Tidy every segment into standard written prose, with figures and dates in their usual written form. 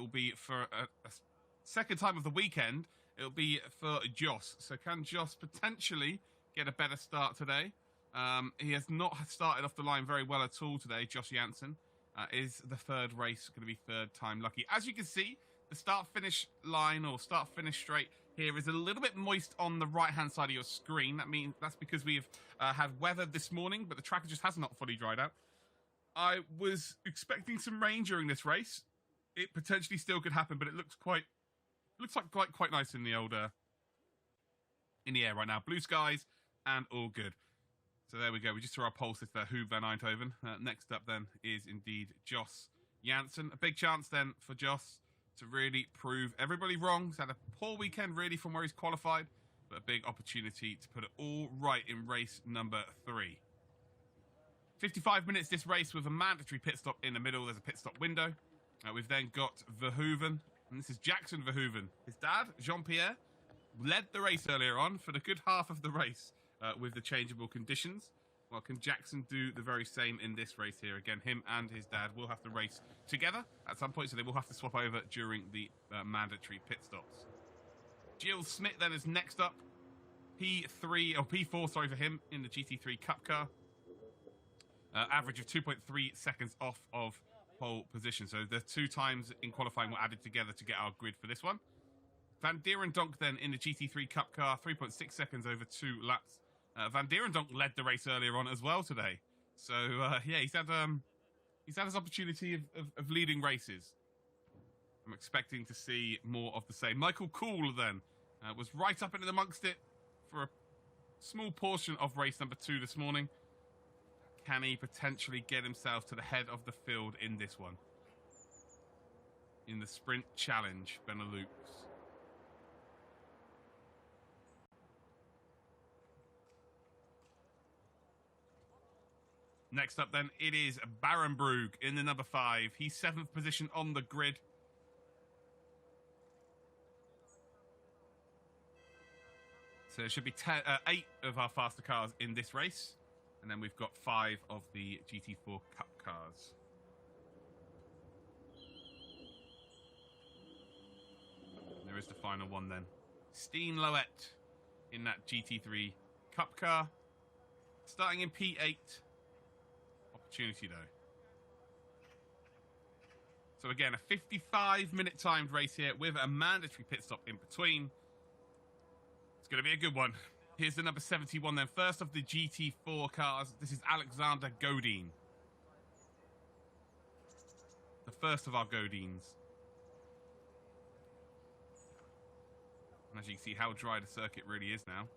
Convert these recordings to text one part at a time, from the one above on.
will be for a second time of the weekend. It'll be for Joss. So can Joss potentially get a better start today? He has not started off the line very well at all today. Joss Janssen is the third race, going to be third time lucky. As you can see, the start-finish line or start-finish straight here is a little bit moist on the right-hand side of your screen. That's because we've had weather this morning, but the track just has not fully dried out. I was expecting some rain during this race. It potentially still could happen, but it looks like quite nice in the old in the air right now. Blue skies and all good. So there we go. We just threw our pulses there. Hoeve van Eindhoven. Next up then is indeed Joss Janssen. A big chance then for Joss to really prove everybody wrong. He's had a poor weekend really from where he's qualified, but a big opportunity to put it all right in race number 3. 55 minutes this race with a mandatory pit stop in the middle. There's a pit stop window. We've then got Verhoeven, and this is Jackson Verhoeven. His dad, Jean-Pierre, led the race earlier on for the good half of the race with the changeable conditions. Well, can Jackson do the very same in this race here? Again, him and his dad will have to race together at some point, so they will have to swap over during the mandatory pit stops. Giles Smith then is next up. P4, sorry, for him in the GT3 Cup car. Average of 2.3 seconds off of pole position. So the 2 times in qualifying were added together to get our grid for this one. Van Dierendonck then in the GT3 Cup car, 3.6 seconds over 2 laps. Van Dierendonck led the race earlier on as well today. So, yeah, he's had his opportunity of leading races. I'm expecting to see more of the same. Michael Kuhl then was right up in amongst it for a small portion of race number 2 this morning. Can he potentially get himself to the head of the field in this one? In the Sprint Challenge Benelux. Next up then, it is Barenbrug in the number 5. He's 7th position on the grid. So there should be 8 of our faster cars in this race. And then we've got 5 of the GT4 Cup cars. There is the final one then. Steen Loet in that GT3 Cup car. Starting in P8. Opportunity though. So again, a 55-minute timed race here with a mandatory pit stop in between. It's going to be a good one. Here's the number 71 then. First of the GT4 cars. This is Alexander Godin. The first of our Godins. And as you can see how dry the circuit really is now.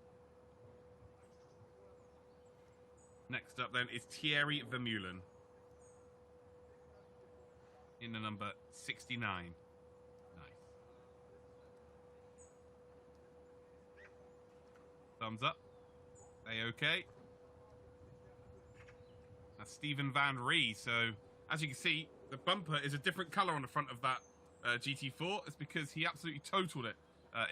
Next up then is Thierry Vermeulen. In the number 69. Nice. Thumbs up. A-OK. That's Stephen Van Ree. So, as you can see, the bumper is a different colour on the front of that GT4. It's because he absolutely totaled it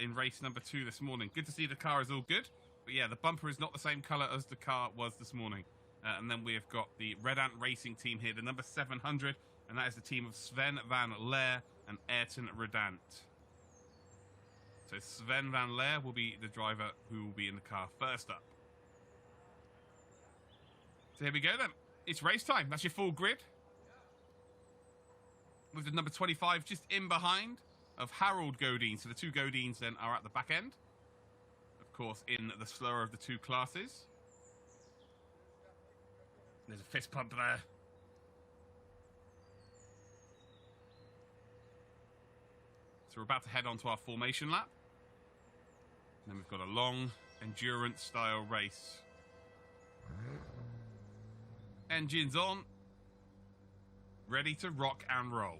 in race number 2 this morning. Good to see the car is all good. But yeah, the bumper is not the same colour as the car was this morning. And then we have got the Red Ant Racing team here, the number 700. And that is the team of Sven van Leer and Ayrton Redant. So Sven van Leer will be the driver who will be in the car first up. So here we go then. It's race time. That's your full grid. With the number 25 just in behind of Harold Godin. So the 2 Godins then are at the back end. Of course, in the slower of the 2 classes. There's a fist pump there. So we're about to head on to our formation lap. And then we've got a long endurance style race. Engines on. Ready to rock and roll.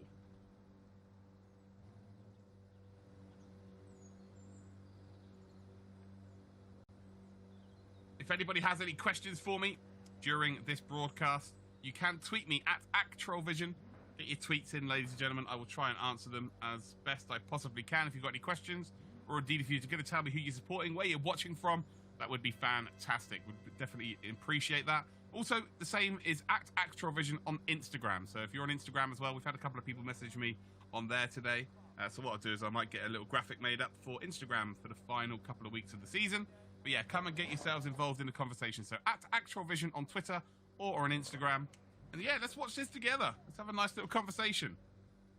If anybody has any questions for me during this broadcast, you can tweet me at ActRollVision. Get your tweets in, ladies and gentlemen. I will try and answer them as best I possibly can. If you've got any questions, or indeed if you're going to tell me who you're supporting, where you're watching from, that would be fantastic. Would definitely appreciate that. Also, the same is at Actrovision on Instagram. So if you're on Instagram as well, we've had a couple of people message me on there today. So what I'll do is I might get a little graphic made up for Instagram for the final couple of weeks of the season. But yeah, come and get yourselves involved in the conversation. So at Actrovision on Twitter or on Instagram. And yeah, let's watch this together. Let's have a nice little conversation.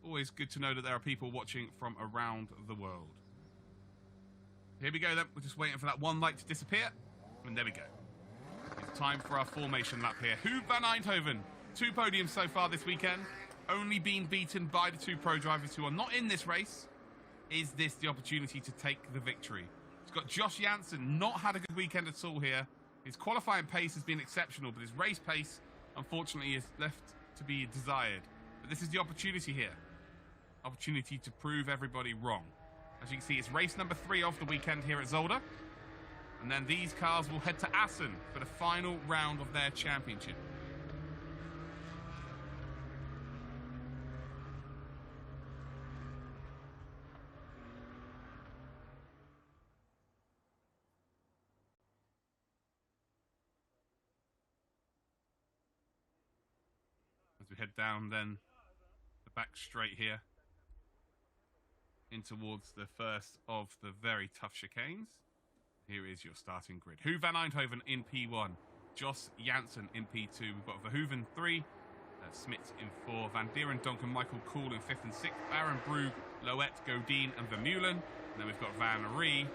Always good to know that there are people watching from around the world. Here we go then. We're just waiting for that one light to disappear. And there we go. It's time for our formation lap here. Hoeve van Eindhoven. 2 podiums so far this weekend. Only been beaten by the 2 pro drivers who are not in this race. Is this the opportunity to take the victory? It's got Josh Janssen. Not had a good weekend at all here. His qualifying pace has been exceptional, but his race pace, unfortunately, is left to be desired. But this is the opportunity here. Opportunity to prove everybody wrong. As you can see, it's race number 3 of the weekend here at Zolder. And then these cars will head to Assen for the final round of their championship. As we head down then the back straight here in towards the first of the very tough chicanes. Here is your starting grid. Hoeve van Eindhoven in P1. Jos Janssen in P2. We've got Verhoeven 3. Smits in 4. Van Dieren, Donk, Michael Kool in 5th and 6th. Baron Brugge, Loet, Godin and Vermeulen. And then we've got Van Rie,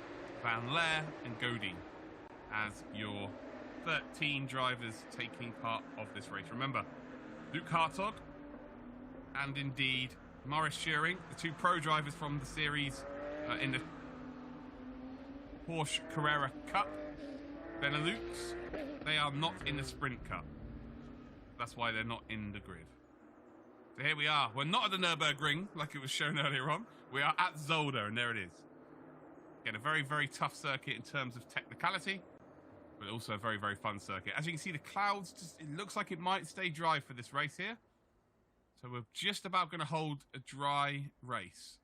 Van Leer and Godin as your 13 drivers taking part of this race. Remember, Luke Hartog and indeed Maurice Schuring, the 2 pro drivers from the series in the Porsche Carrera Cup Benelux, they are not in the Sprint Cup. That's why they're not in the grid. So here we are. We're not at the Nürburgring like it was shown earlier on. We are at Zolder, and there it is. Again, a very, very tough circuit in terms of technicality, but also a very, very fun circuit. As you can see, the clouds, it looks like it might stay dry for this race here. So we're just about going to hold a dry race.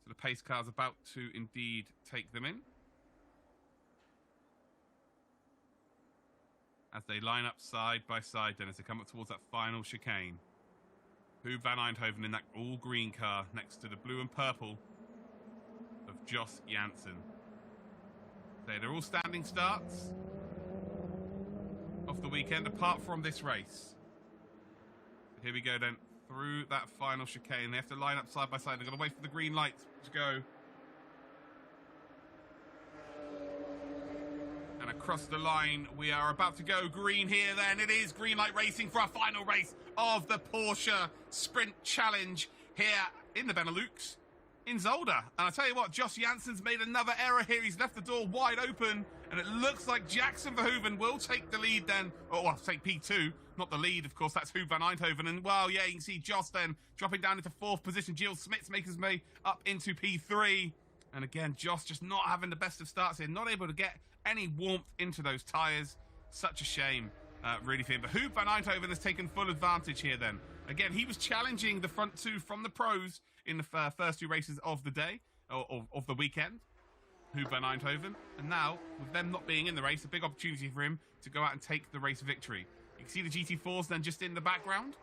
So the pace car's about to indeed take them in. As they line up side by side then as they come up towards that final chicane. Hoeve van Eindhoven in that all green car next to the blue and purple of Jos Janssen. They're all standing starts of the weekend apart from this race. So here we go then through that final chicane. They have to line up side by side. They've got to wait for the green light to go. And across the line, we are about to go green here then. It is green light racing for our final race of the Porsche Sprint Challenge here in the Benelux in Zolder. And I tell you what, Jos Janssen's made another error here. He's left the door wide open. And it looks like Jackson Verhoeven will take the lead then. Oh, well, take P2. Not the lead, of course. That's Hoeve van Eindhoven. And, well, yeah, you can see Jos then dropping down into 4th position. Giel Smits makes his way up into P3. And again, Jos just not having the best of starts here. Not able to get any warmth into those tyres. Such a shame, really, for him. But Hoeve van Eindhoven has taken full advantage here then. Again, he was challenging the front 2 from the pros in the first 2 races of the day, or of the weekend. Hoeve van Eindhoven. And now, with them not being in the race, a big opportunity for him to go out and take the race victory. You can see the GT4s then just in the background.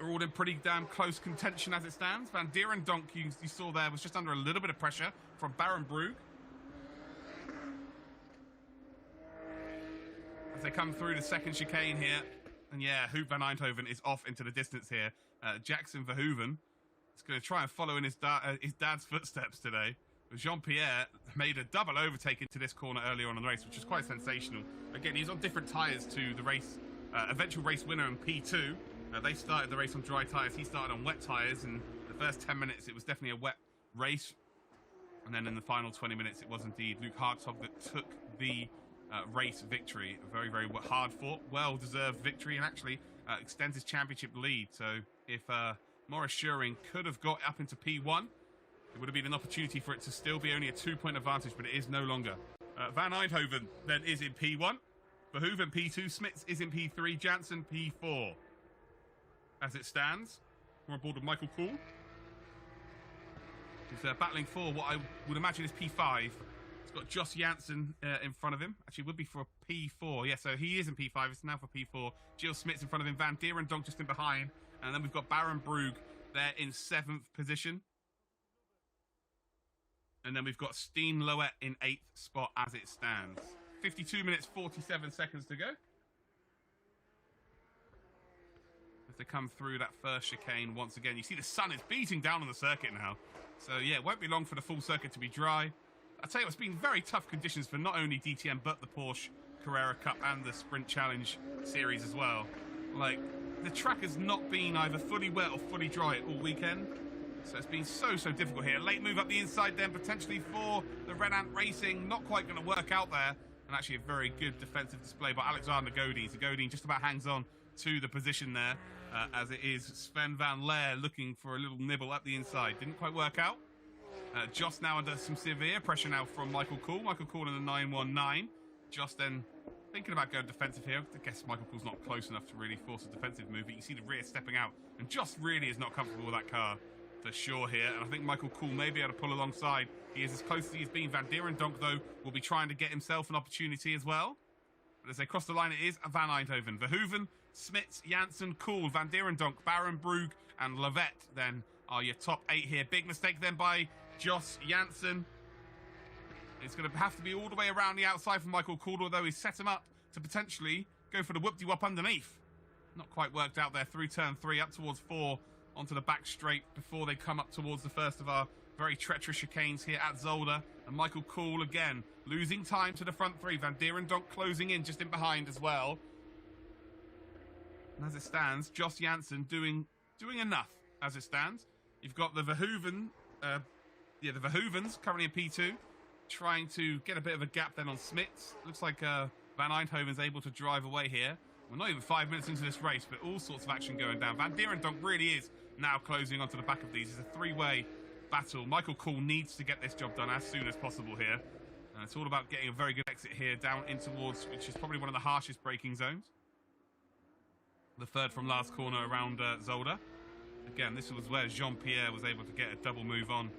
Are all in pretty damn close contention as it stands. Van Dieren Donk, you saw there, was just under a little bit of pressure from Baron Brugge. As they come through the second chicane here. And yeah, Hoeve van Eindhoven is off into the distance here. Jackson Verhoeven is going to try and follow in his dad's footsteps today. Jean-Pierre made a double overtake into this corner earlier on in the race, which was quite sensational. Again, he's on different tyres to the race, eventual race winner in P2. They started the race on dry tyres. He started on wet tyres, and the first 10 minutes, it was definitely a wet race. And then in the final 20 minutes, it was indeed Luke Hartog that took the race victory. A very, very hard fought, well-deserved victory, and actually extends his championship lead. So if Maurice Schuring could have got up into P1, it would have been an opportunity for it to still be only a 2-point advantage, but it is no longer. Van Eindhoven then is in P1. Verhoeven P2. Smits is in P3. Janssen P4. As it stands, we're on board with Michael Kool. He's battling for what I would imagine is P5. It's got Joss Janssen in front of him. Actually, it would be for a P4. Yeah, so he is in P5. It's now for P4. Jill Smits in front of him. Van Dierendonk just in behind. And then we've got Baron Brug there in 7th position. And then we've got Steen Loet in 8th spot as it stands. 52 minutes, 47 seconds to go. As they come through that first chicane once again. You see the sun is beating down on the circuit now. So, yeah, it won't be long for the full circuit to be dry. I tell you, it's been very tough conditions for not only DTM, but the Porsche Carrera Cup and the Sprint Challenge series as well. Like, the track has not been either fully wet or fully dry all weekend. So it's been so difficult here. Late move up the inside then, potentially for the Red Ant Racing. Not quite going to work out there. And actually a very good defensive display by Alexander Godin. So Godin just about hangs on to the position there, as it is Sven van Leer looking for a little nibble up the inside. Didn't quite work out. Joss now under some severe pressure now from Michael Kuhl. Michael Kuhl in the 919. Joss then thinking about going defensive here. I guess Michael Kuhl's not close enough to really force a defensive move, but you see the rear stepping out. And Joss really is not comfortable with that car for sure here. And I think Michael Kuhl may be able to pull alongside. He is as close as he has been. Van Dierendonk, though, will be trying to get himself an opportunity as well. But as they cross the line, it is Van Eindhoven. Verhoeven, Smits, Janssen, Kuhl, Van Dierendonk, Baron Brug, and Levet then are your top 8 here. Big mistake then by Joss Janssen. It's going to have to be all the way around the outside for Michael Kuhl, although he's set him up to potentially go for the whoop-de-wop underneath. Not quite worked out there through turn 3, up towards 4, onto the back straight before they come up towards the first of our very treacherous chicanes here at Zolder. And Michael Kuhl again losing time to the front 3. Van Dierendonk closing in just in behind as well. And as it stands, Joss Janssen doing enough as it stands. You've got the Verhoeven, the Verhoevens currently in P2, trying to get a bit of a gap then on Smits. Looks like Van Eindhoven's able to drive away here. We're not even 5 minutes into this race, but all sorts of action going down. Van Dierendonk really is now closing onto the back of these. It's a 3-way battle. Michael Kuhl needs to get this job done as soon as possible here. And it's all about getting a very good exit here down in towards, which is probably one of the harshest braking zones. The third from last corner around Zolder. Again, this was where Jean-Pierre was able to get a double move on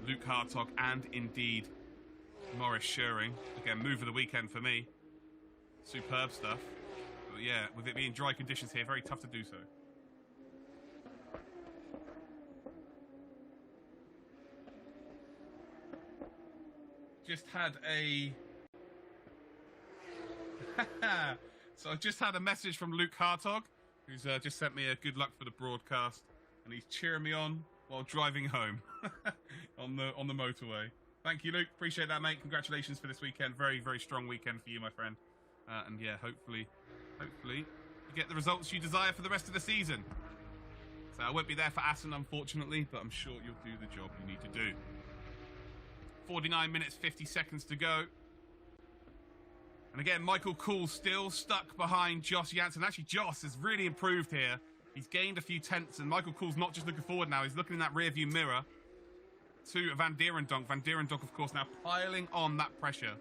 Luke Hartog and indeed Maurice Scheuring. Again, move of the weekend for me. Superb stuff. But yeah, with it being dry conditions here, very tough to do so. Just had a... So I've just had a message from Luke Hartog, who's just sent me a good luck for the broadcast, and he's cheering me on while driving home on the motorway. Thank you, Luke. Appreciate that, mate. Congratulations for this weekend. Very, very strong weekend for you, my friend. And yeah, hopefully you get the results you desire for the rest of the season. So I won't be there for Assen, unfortunately, but I'm sure you'll do the job you need to do. 49 minutes, 50 seconds to go. And again, Michael Kuhl still stuck behind Joss Janssen. Actually, Joss has really improved here. He's gained a few tenths, and Michael Kuhl's not just looking forward now. He's looking in that rearview mirror to Van Dierendonk. Van Dierendonk, of course, now piling on that pressure.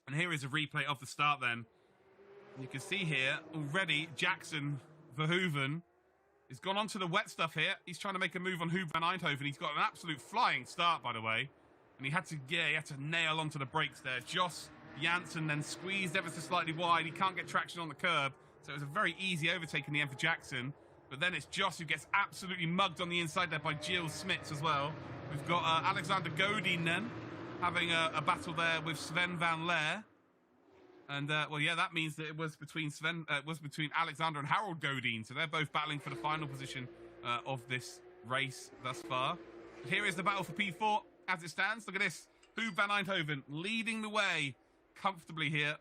And here is a replay of the start then. You can see here already Jackson Verhoeven has gone on to the wet stuff here. He's trying to make a move on Huub van Eindhoven. He's got an absolute flying start, by the way. And he had to nail onto the brakes there. Joss Janssen then squeezed ever so slightly wide. He can't get traction on the curb. So it was a very easy overtake in the end for Jackson. But then it's Joss who gets absolutely mugged on the inside there by Jill Smits as well. We've got Alexander Godin then having a battle there with Sven van Leer. And, well, yeah, that means that it was between Alexander and Harold Godin. So they're both battling for the final position of this race thus far. But here is the battle for P4 as it stands. Look at this. Huub van Eindhoven leading the way comfortably here.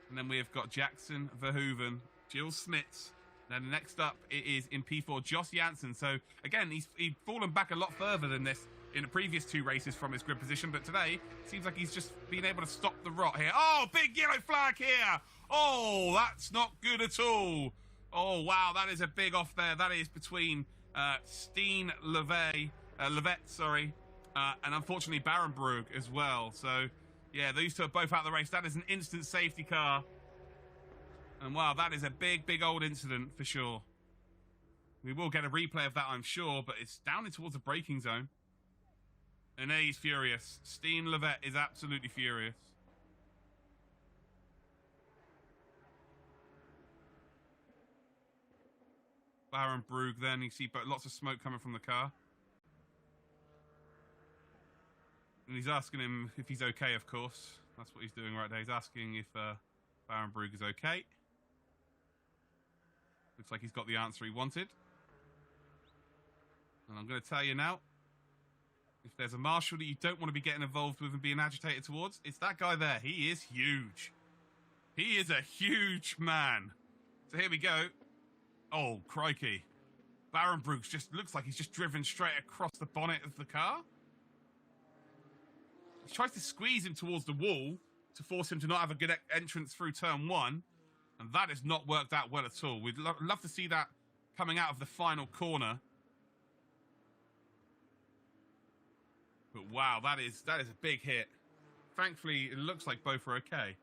And then we have got Jackson Verhoeven, Jill Smits. Then next up, it is in P4, Joss Janssen. So, again, he's fallen back a lot further than this in the previous 2 races from his grid position, but today seems like he's just been able to stop the rot here. Oh, big yellow flag here. Oh, that's not good at all. Oh, wow, that is a big off there. That is between Steen Levet, and unfortunately Baron Brug as well. So, yeah, these two are both out of the race. That is an instant safety car. And wow, that is a big, big old incident for sure. We will get a replay of that, I'm sure, but it's down in towards the braking zone. And he's furious. Steen Levet is absolutely furious. Baron Brugge then, you see lots of smoke coming from the car. And he's asking him if he's okay, of course. That's what he's doing right there. He's asking if Baron Brugge is okay. Looks like he's got the answer he wanted. And I'm going to tell you now, if there's a marshal that you don't want to be getting involved with and being agitated towards, it's that guy there. He is huge. He is a huge man. So here we go. Oh, crikey. Baron Brugge just looks like he's just driven straight across the bonnet of the car. He tries to squeeze him towards the wall to force him to not have a good entrance through turn one. And that has not worked out well at all. We'd love to see that coming out of the final corner. But wow, that is a big hit. Thankfully, it looks like both are okay.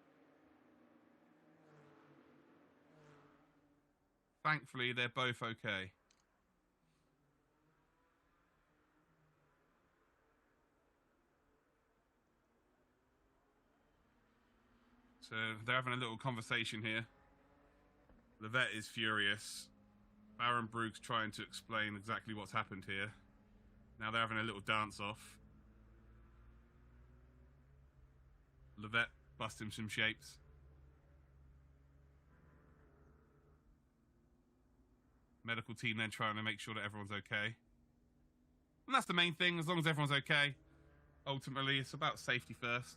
Thankfully, they're both okay. So they're having a little conversation here. Levet is furious. Baron Brugge's trying to explain exactly what's happened here. Now they're having a little dance-off. Levet bust him some shapes. Medical team then trying to make sure that everyone's okay. And that's the main thing, as long as everyone's okay. Ultimately, it's about safety first.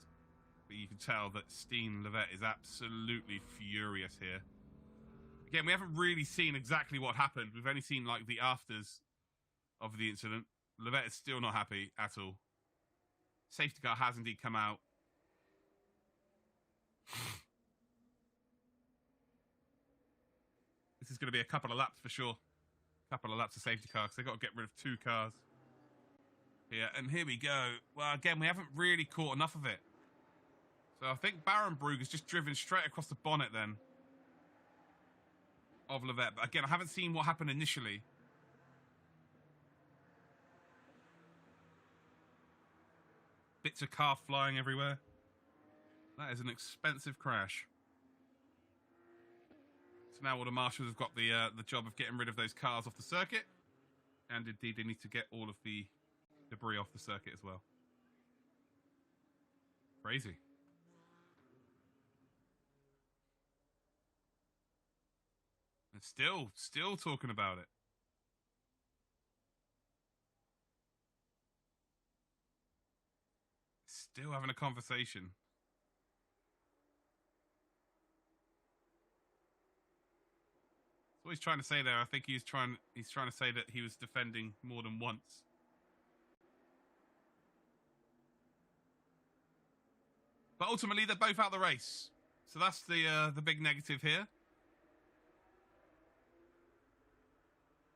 But you can tell that Steen Levet is absolutely furious here. Again, we haven't really seen exactly what happened. We've only seen, like, the afters of the incident. Levet is still not happy at all. Safety car has indeed come out. This is going to be a couple of laps for sure. A couple of laps of safety car because they've got to get rid of 2 cars. Yeah, and here we go. Well, again, we haven't really caught enough of it. So I think Baron Brugge has just driven straight across the bonnet then of Levet. But again, I haven't seen what happened initially. Bits of car flying everywhere. That is an expensive crash. So now all the marshals have got the job of getting rid of those cars off the circuit. And indeed, they need to get all of the debris off the circuit as well. Crazy. And still talking about it. Still having a conversation. That's what he's trying to say there. I think he's trying to say that he was defending more than once. But ultimately, they're both out the race. So that's the big negative here.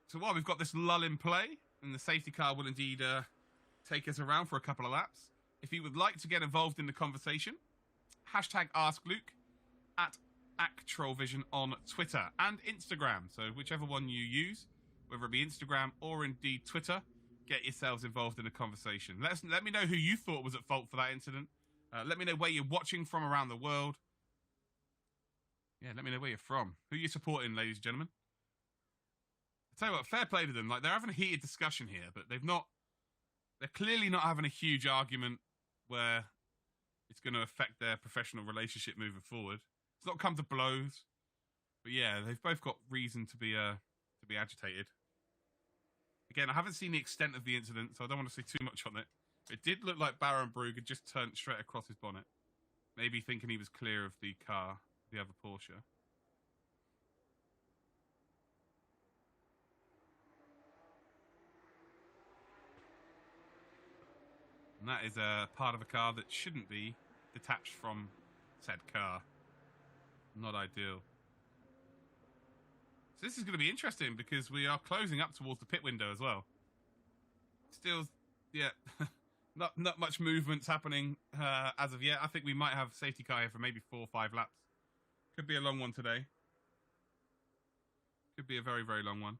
So while we've got this lull in play, and the safety car will indeed take us around for a couple of laps, if you would like to get involved in the conversation, hashtag AskLuke at ActRollVision on Twitter and Instagram. So whichever one you use, whether it be Instagram or indeed Twitter, get yourselves involved in the conversation. Let me know who you thought was at fault for that incident. Let me know where you're watching from around the world. Yeah, let me know where you're from. Who you're supporting, ladies and gentlemen. I tell you what, fair play to them. Like, they're having a heated discussion here, but they're clearly not having a huge argument where it's going to affect their professional relationship moving forward. It's not come to blows, but yeah, they've both got reason to be agitated. Again, I haven't seen the extent of the incident, so I don't want to say too much on it. It did look like Baron Brugge had just turned straight across his bonnet, maybe thinking he was clear of the car, the other Porsche. And that is a part of a car that shouldn't be detached from said car. Not ideal. So this is going to be interesting because we are closing up towards the pit window as well. Still, yeah, not much movements happening as of yet. I think we might have safety car here for maybe 4 or 5 laps. Could be a long one today. Could be a very, very long one.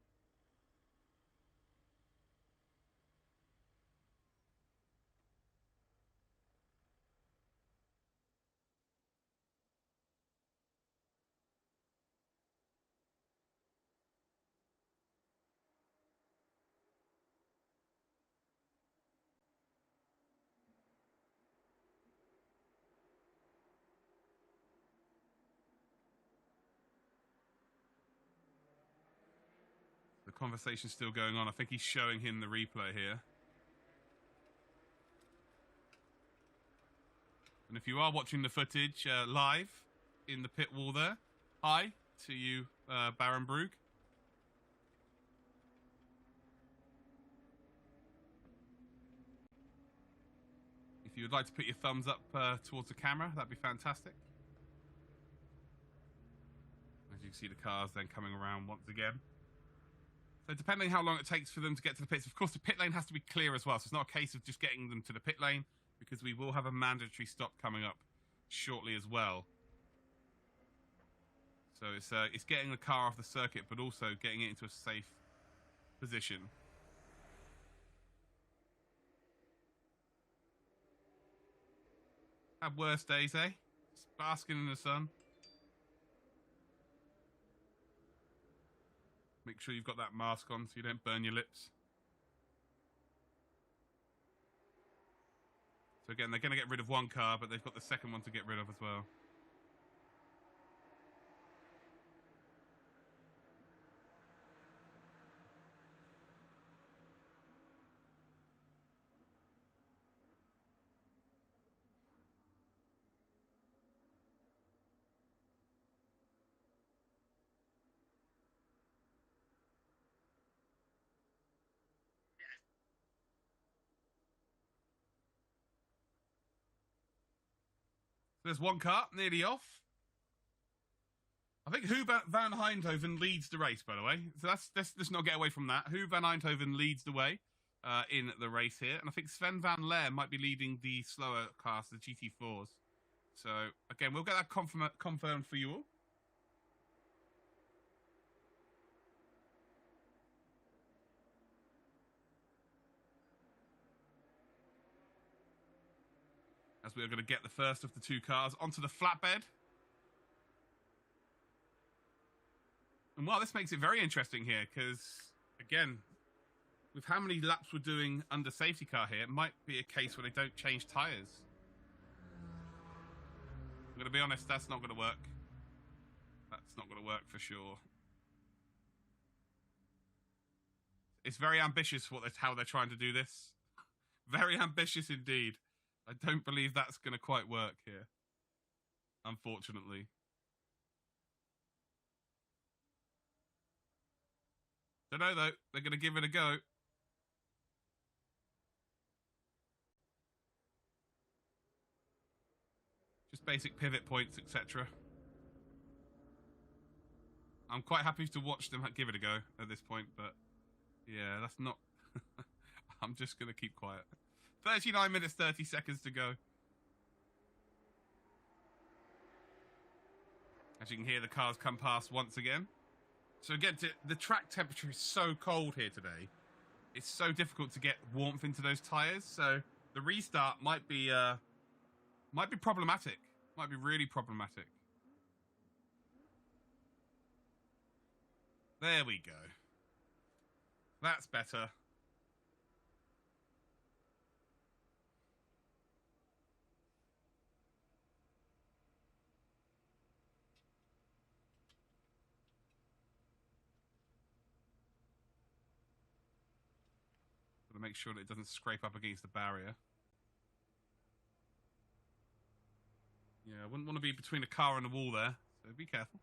conversation's still going on. I think he's showing him the replay here. And if you are watching the footage live in the pit wall there, hi to you, Baron Brugge. If you would like to put your thumbs up towards the camera, that'd be fantastic. As you can see the cars then coming around once again. So depending how long it takes for them to get to the pits, of course the pit lane has to be clear as well. So it's not a case of just getting them to the pit lane, because we will have a mandatory stop coming up shortly as well. So it's getting the car off the circuit, but also getting it into a safe position. Have worse days, eh? Just basking in the sun. Make sure you've got that mask on so you don't burn your lips. So again, they're going to get rid of one car, but they've got the second one to get rid of as well. There's one car nearly off. I think Hu van Eindhoven leads the race, by the way. So let's not get away from that. Hu van Eindhoven leads the way in the race here. And I think Sven van Leer might be leading the slower cars, the GT4s. So, again, we'll get that confirmed for you all. As we are going to get the first of the two cars onto the flatbed. And well, this makes it very interesting here because, again, with how many laps we're doing under safety car here, it might be a case where they don't change tyres. I'm going to be honest, that's not going to work. That's not going to work for sure. It's very ambitious how they're trying to do this. Very ambitious indeed. I don't believe that's going to quite work here, unfortunately. Don't know, though. They're going to give it a go. Just basic pivot points, etc. I'm quite happy to watch them give it a go at this point, but yeah, that's not... I'm just going to keep quiet. 39 minutes, 30 seconds to go. As you can hear, the cars come past once again. So again, the track temperature is so cold here today. It's so difficult to get warmth into those tyres. So the restart might be problematic. Might be really problematic. There we go. That's better. Got to make sure that it doesn't scrape up against the barrier. Yeah, I wouldn't want to be between a car and a wall there, so be careful.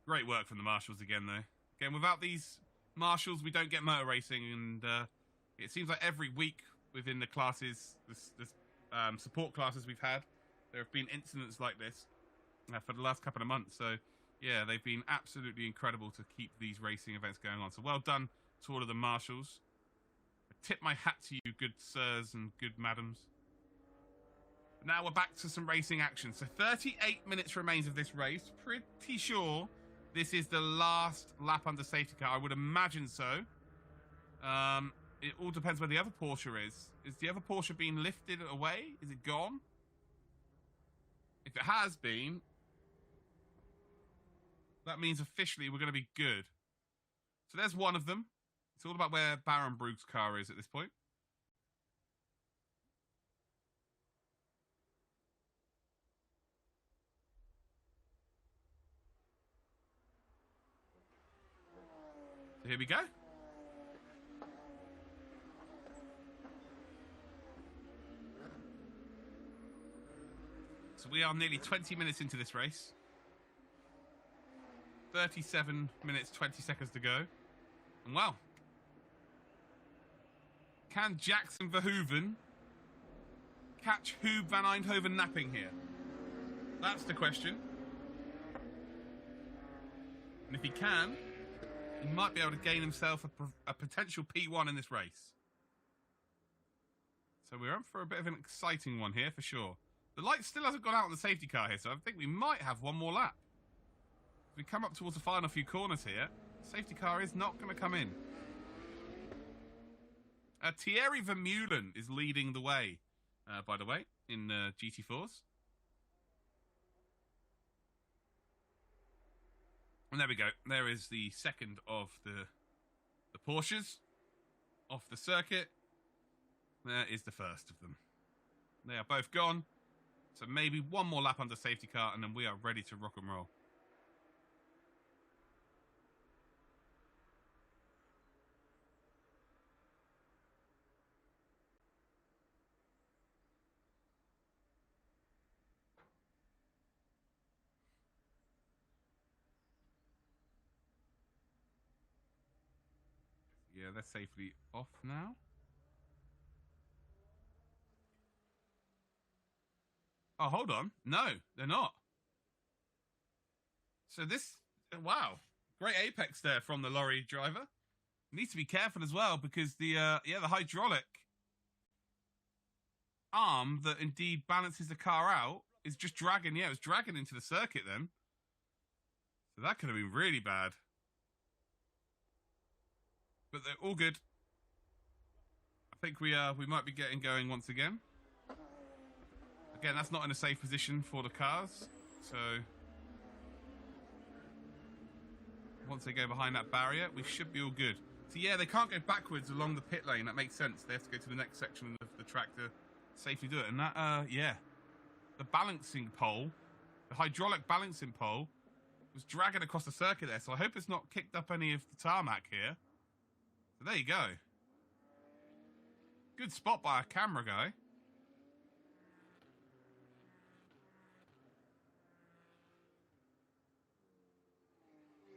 Great work from the marshals again, though. Again, without these marshals, we don't get motor racing, and it seems like every week within the classes, the support classes we've had, there have been incidents like this for the last couple of months. So, yeah, they've been absolutely incredible to keep these racing events going on. So, well done to all of the marshals. I tip my hat to you, good sirs and good madams. Now we're back to some racing action. So 38 minutes remains of this race. Pretty sure this is the last lap under safety car. I would imagine so. It all depends where the other Porsche is. Is the other Porsche being lifted away? Is it gone? If it has been, that means officially we're going to be good. So there's one of them. It's all about where Baron Brugge's car is at this point. here we go. So we are nearly 20 minutes into this race. 37 minutes, 20 seconds to go. And wow. Can Jackson Verhoeven catch Huub van Eindhoven napping here? That's the question. And if he can, he might be able to gain himself a potential P1 in this race. So we're up for a bit of an exciting one here for sure. The light still hasn't gone out on the safety car here, so I think we might have one more lap. If we come up towards the final few corners here, the safety car is not going to come in. Thierry Vermeulen is leading the way, by the way, in GT4s. And there we go. There is the second of the Porsches off the circuit. There is the first of them. They are both gone. So maybe one more lap under safety car and then we are ready to rock and roll. Yeah, they're safely off now. Oh, hold on. No, they're not. So this, wow, great apex there from the lorry driver. Needs to be careful as well because the hydraulic arm that indeed balances the car out is just dragging. Yeah, it was dragging into the circuit then. So that could have been really bad. But they're all good. I think we might be getting going once again. Again, that's not in a safe position for the cars. So once they go behind that barrier, we should be all good. So yeah, they can't go backwards along the pit lane. That makes sense. They have to go to the next section of the track to safely do it. And that, yeah, the balancing pole, the hydraulic balancing pole, was dragging across the circuit there. So I hope it's not kicked up any of the tarmac here. So there you go. Good spot by a camera guy.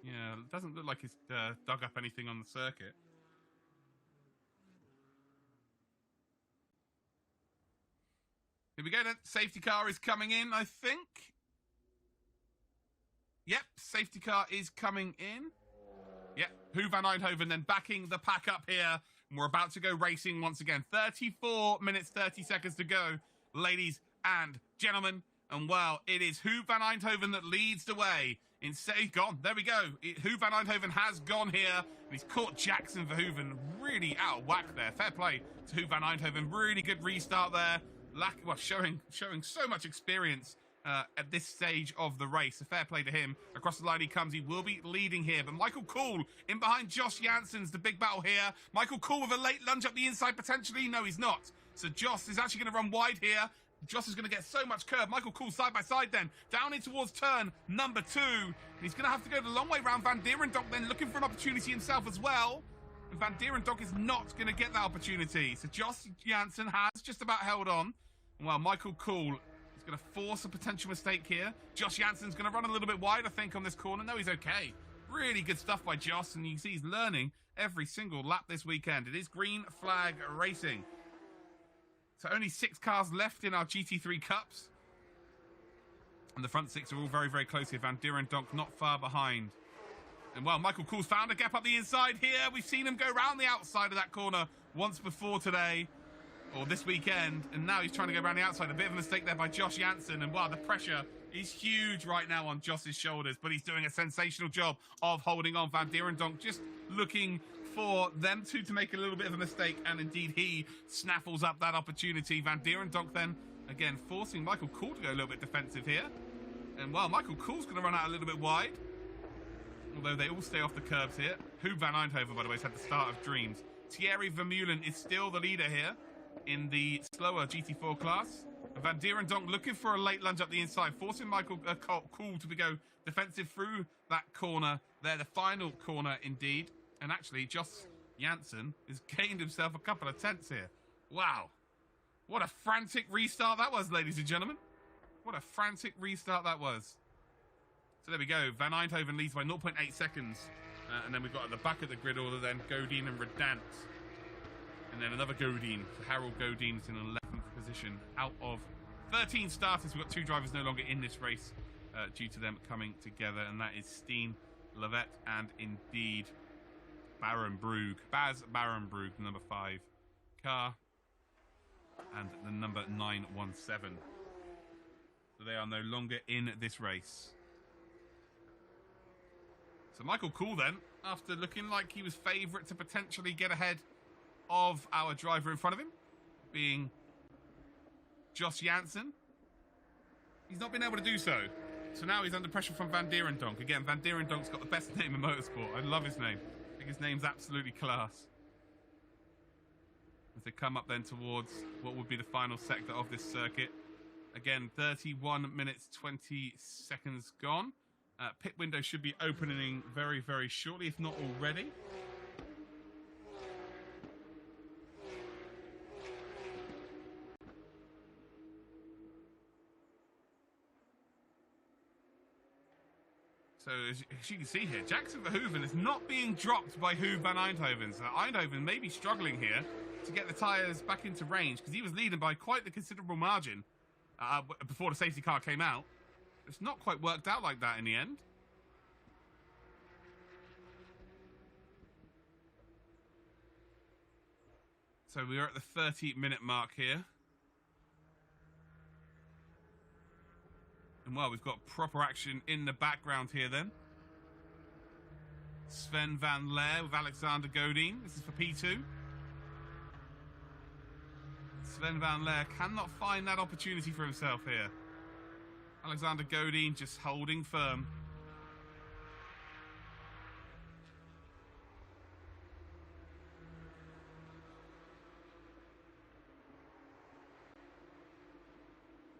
Yeah, it doesn't look like he's dug up anything on the circuit. Here we go then. Safety car is coming in, I think. Yep, safety car is coming in. Yep, Huub van Eindhoven then backing the pack up here. And we're about to go racing once again. 34 minutes, 30 seconds to go, ladies and gentlemen. And well, it is Huub van Eindhoven that leads the way. Gone. There we go. Huub van Eindhoven has gone here. And he's caught Jackson Verhoeven really out of whack there. Fair play to Huub van Eindhoven. Really good restart there. Showing so much experience at this stage of the race. So fair play to him. Across the line he comes. He will be leading here. But Michael Kuhl in behind Josh Jansen's the big battle here. Michael Kuhl with a late lunge up the inside potentially. No, he's not. So Josh is actually going to run wide here. Josh is going to get so much curve. Michael Kuhl side by side then. Down in towards turn number 2. And he's going to have to go the long way round. Van Dierendonk then looking for an opportunity himself as well. And Van Dierendonk is not going to get that opportunity. So Josh Jansen has just about held on. Well, Michael Kuhl is going to force a potential mistake here. Josh Jansen's going to run a little bit wide, I think, on this corner. No, he's okay. Really good stuff by Josh. And you can see he's learning every single lap this weekend. It is green flag racing. So only 6 cars left in our GT3 Cups. And the front 6 are all very, very close here. Van Dierendonk not far behind. And well, Michael Kuhl's found a gap up the inside here. We've seen him go around the outside of that corner once before today. Or this weekend. And now he's trying to go around the outside. A bit of a mistake there by Josh Jansen. And wow, the pressure is huge right now on Josh's shoulders. But he's doing a sensational job of holding on. Van Dierendonk just looking for them two to make a little bit of a mistake, and indeed he snaffles up that opportunity. Van Dierendonk then, again, forcing Michael Kuhl to go a little bit defensive here. And well, Michael Kuhl's going to run out a little bit wide, although they all stay off the curbs here. Huub van Eindhoven, by the way, has had the start of dreams. Thierry Vermeulen is still the leader here in the slower GT4 class. And Van Dierendonk looking for a late lunge up the inside, forcing Michael Kuhl to go defensive through that corner there, the final corner indeed. And actually, Jos Janssen has gained himself a couple of tenths here. Wow. What a frantic restart that was, ladies and gentlemen. What a frantic restart that was. So there we go. Van Eindhoven leads by 0.8 seconds. And then we've got at the back of the grid order then Godin and Redant. And then another Godin. So Harold Godin is in 11th position. Out of 13 starters, we've got 2 drivers no longer in this race due to them coming together. And that is Steen, Levette, and indeed Barenbrug. Baz Barenbrug, the number 5 car. And the number 917. So they are no longer in this race. So Michael Kuhl then, after looking like he was favourite to potentially get ahead of our driver in front of him, being Jos Janssen, he's not been able to do so. So now he's under pressure from Van Dierendonck. Again, Van Dierendonk's got the best name in motorsport. I love his name. I think his name's absolutely class. As they come up then towards what would be the final sector of this circuit. Again, 31 minutes, 20 seconds gone. Pit window should be opening very, very shortly, if not already. So as you can see here, Jackson Verhoeven is not being dropped by Huub van Eindhoven. So Eindhoven may be struggling here to get the tyres back into range because he was leading by quite the considerable margin before the safety car came out. It's not quite worked out like that in the end. So we are at the 30-minute mark here. And well, we've got proper action in the background here then. Sven van Leer with Alexander Godin. This is for P2. Sven van Leer cannot find that opportunity for himself here. Alexander Godin just holding firm.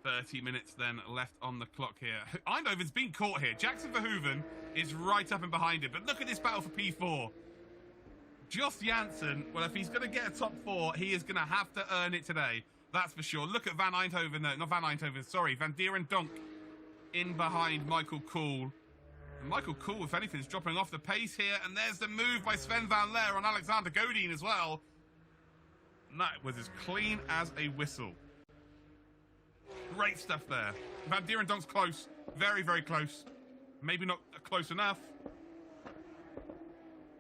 .30 minutes then left on the clock here. Eindhoven's been caught here. Jackson Verhoeven is right up and behind him. But look at this battle for P4. Jos Janssen, well, if he's going to get a top 4, he is going to have to earn it today. That's for sure. Look at Van Eindhoven, no, not Van Eindhoven, sorry, Van Dierendonck in behind Michael Kuhl. And Michael Kuhl, if anything, is dropping off the pace here. And there's the move by Sven van Leer on Alexander Godin as well. And that was as clean as a whistle. Great stuff there. Van Dierendonck's close. Very, very close. Maybe not close enough.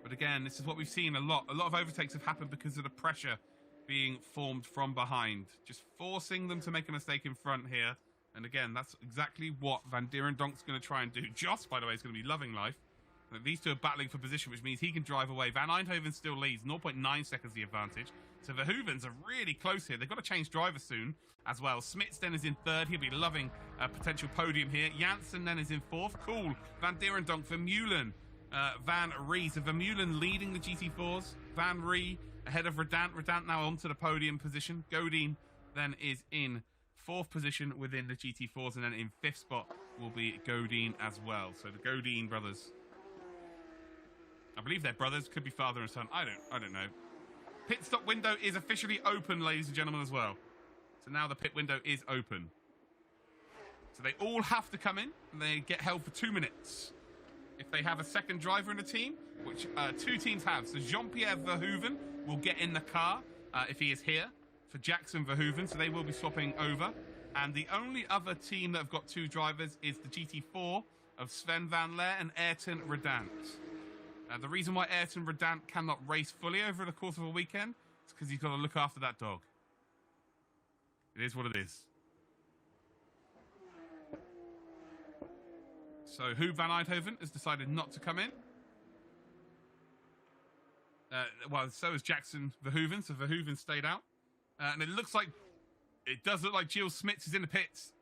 But again, this is what we've seen a lot. A lot of overtakes have happened because of the pressure being formed from behind. Just forcing them to make a mistake in front here. And again, that's exactly what Van Dierendonck's going to try and do. Jos, by the way, is going to be loving life. These two are battling for position, which means he can drive away. Van Eindhoven still leads, 0.9 seconds the advantage. So Verhoeven's are really close here. They've got to change drivers soon as well. Smits then is in 3rd. He'll be loving a potential podium here. Janssen then is in 4th. Cool. Van Dierendonck, Vermeulen, Van Rie. So Vermeulen leading the GT4s. Van Rie ahead of Redant. Redant now onto the podium position. Godin then is in 4th position within the GT4s. And then in 5th spot will be Godin as well. So the Godin brothers. I believe they're brothers. Could be father and son. I don't know. Pit stop window is officially open, ladies and gentlemen, as well. So now the pit window is open. So they all have to come in, and they get held for 2 minutes. If they have a second driver in the team, which 2 teams have. So Jean-Pierre Verhoeven will get in the car if he is here for Jackson Verhoeven. So they will be swapping over. And the only other team that have got 2 drivers is the GT4 of Sven van Leer and Ayrton Redant. The reason why Ayrton Redant cannot race fully over the course of a weekend is because he's got to look after that dog. It is what it is. So Huub van Eindhoven has decided not to come in. Well, so has Jackson Verhoeven. So Verhoeven stayed out. And it does look like Gilles Smits is in the pits.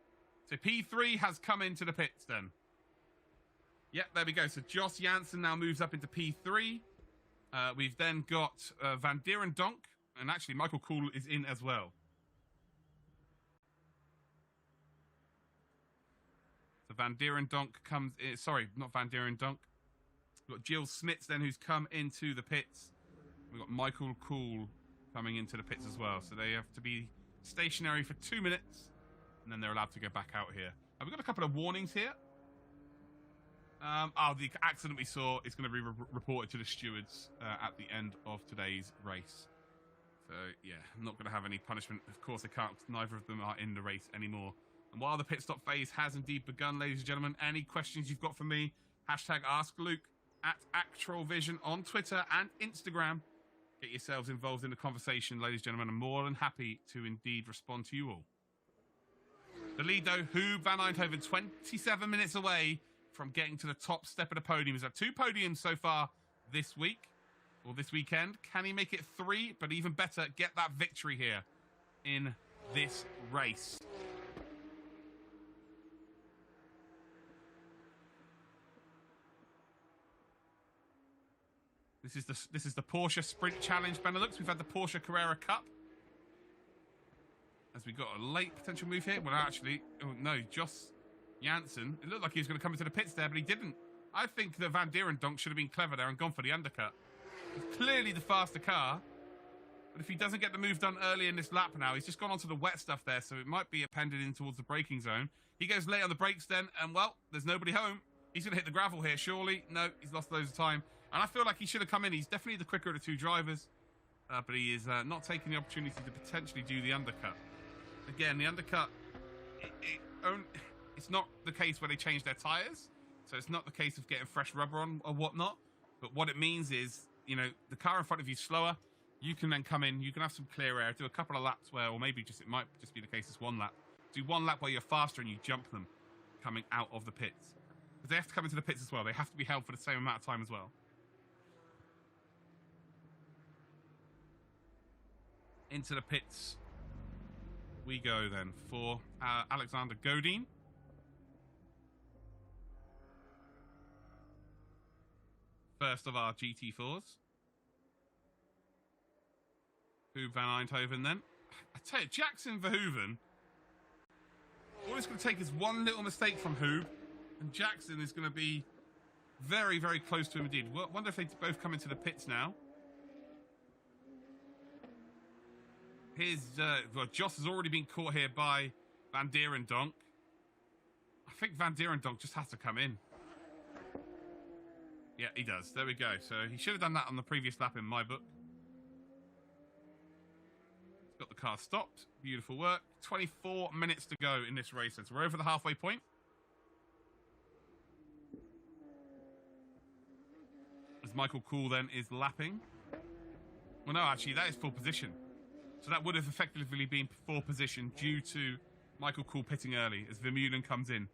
So P3 has come into the pits then. Yep, there we go. So Jos Janssen now moves up into P3. We've then got Van Dierendonck. And actually, Michael Kuhl is in as well. So Van Dierendonck comes in. Sorry, not Van Dierendonck. We've got Jill Smits then, who's come into the pits. We've got Michael Cool coming into the pits as well. So they have to be stationary for 2 minutes, and then they're allowed to go back out here. We've got a couple of warnings here. The accident we saw is going to be reported to the stewards at the end of today's race. So, yeah, I'm not going to have any punishment. Of course, they can't. Neither of them are in the race anymore. And while the pit stop phase has indeed begun, ladies and gentlemen, any questions you've got for me, hashtag AskLuke at ActralVision on Twitter and Instagram. Get yourselves involved in the conversation, ladies and gentlemen. I'm more than happy to indeed respond to you all. The lead, though, Hoob van Eindhoven, 27 minutes away from getting to the top step of the podium. He's had 2 podiums so far this week, or this weekend. Can he make it 3? But even better, get that victory here in this race. This is the Porsche Sprint Challenge Benelux. We've had the Porsche Carrera Cup. As we got a late potential move here. Well, actually, oh no, Jos Janssen. It looked like he was going to come into the pits there, but he didn't. I think that Van Dierendonk should have been clever there and gone for the undercut. It's clearly the faster car. But if he doesn't get the move done early in this lap now, he's just gone onto the wet stuff there, so it might be appended in towards the braking zone. He goes late on the brakes then, and well, there's nobody home. He's going to hit the gravel here, surely. No, he's lost loads of time. And I feel like he should have come in. He's definitely the quicker of the 2 drivers. But he is not taking the opportunity to potentially do the undercut. Again, the undercut, it's not the case where they change their tyres. So it's not the case of getting fresh rubber on or whatnot. But what it means is, you know, the car in front of you is slower. You can then come in. You can have some clear air. Do a couple of laps where, or maybe it might just be the case it's 1 lap. Do 1 lap where you're faster and you jump them coming out of the pits. Because they have to come into the pits as well. They have to be held for the same amount of time as well. Into the pits we go then for Alexander Godin. First of our GT4s. Hoob van Eindhoven then. I tell you, Jackson Verhoeven, all it's going to take is 1 little mistake from Hoob, and Jackson is going to be very, very close to him indeed. Wonder if they both come into the pits now. Jos has already been caught here by Van Dierendonk. I think Van Dierendonk just has to come in. Yeah, he does. There we go. So he should have done that on the previous lap in my book. He's got the car stopped. Beautiful work. 24 minutes to go in this race. So we're over the halfway point. As Michael Cool then is lapping. Well, no, actually, that is full position. So that would have effectively been 4th position due to Michael Cool pitting early as Vermeulen comes in.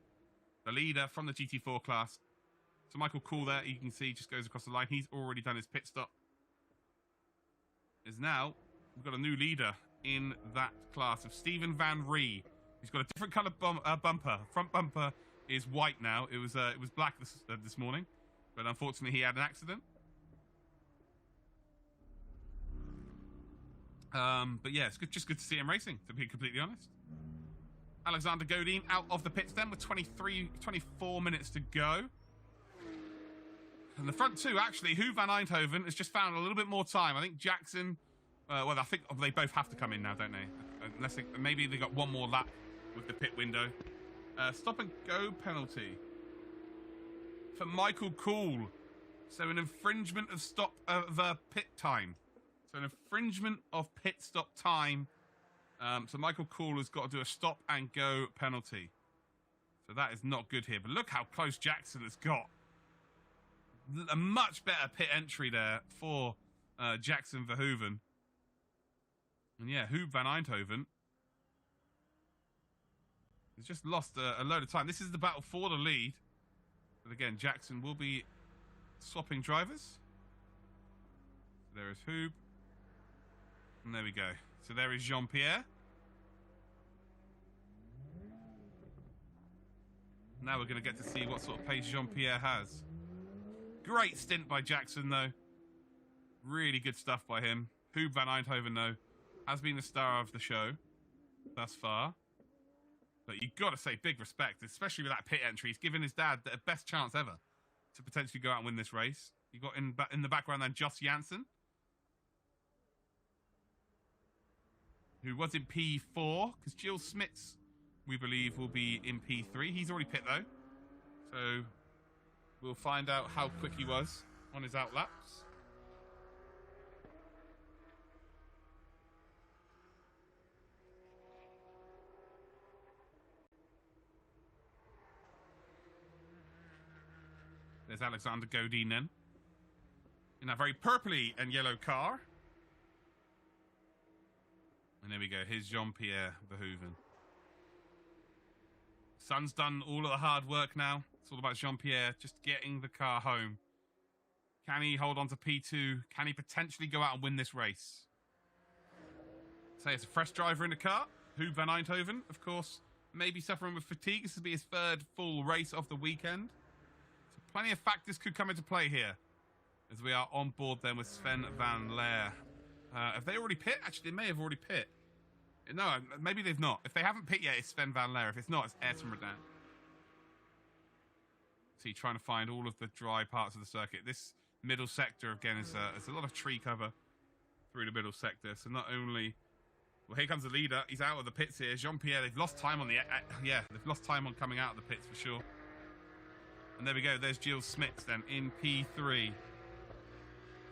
The leader from the GT4 class. So Michael Cool there, you can see, just goes across the line. He's already done his pit stop. Is now, we've got a new leader in that class of Stephen Van Ree. He's got a different colour bumper. Front bumper is white now. It was black this morning. But unfortunately, he had an accident. But yeah, it's just good to see him racing, to be completely honest. Alexander Godin out of the pits then with 24 minutes to go. And the front 2, actually, Hoob van Eindhoven has just found a little bit more time. I think Jackson, well, I think they both have to come in now, don't they? Unless maybe they got 1 more lap with the pit window. Stop and go penalty for Michael Cool. So an infringement of pit time. So an infringement of pit stop time. So Michael Cool has got to do a stop and go penalty. So that is not good here. But look how close Jackson has got. A much better pit entry there for Jackson Verhoeven. And yeah, Hoob van Eindhoven has just lost a load of time. This is the battle for the lead. But again, Jackson will be swapping drivers. So there is Hoob. And there we go. So there is Jean-Pierre. Now we're going to get to see what sort of pace Jean-Pierre has. Great stint by Jackson, though. Really good stuff by him. Hoob van Eindhoven, though, has been the star of the show thus far. But you've got to say big respect, especially with that pit entry. He's given his dad the best chance ever to potentially go out and win this race. You got in the background then Joss Janssen, who was in P4, because Jill Smits, we believe, will be in P3. He's already pit though, so we'll find out how quick he was on his out laps. There's Alexander Godin then, in that very purpley and yellow car. And there we go, here's Jean-Pierre Verhoeven. Son's done all of the hard work now. It's all about Jean-Pierre just getting the car home. Can he hold on to P2? Can he potentially go out and win this race? Say it's a fresh driver in the car. Huub van Eindhoven, of course, maybe suffering with fatigue. This will be his third full race of the weekend. So plenty of factors could come into play here, as we are on board then with Sven van Leer. Have they already pit? Actually, they may have already pit. No, maybe they've not. If they haven't pit yet, it's Sven van Leer. If it's not, it's Ayrton Redan. See, trying to find all of the dry parts of the circuit. This middle sector, again, is a lot of tree cover through the middle sector. So not only... Well, here comes the leader. He's out of the pits here. Jean-Pierre, they've lost time on the... they've lost time on coming out of the pits for sure. And there we go. There's Gilles Smits then in P3.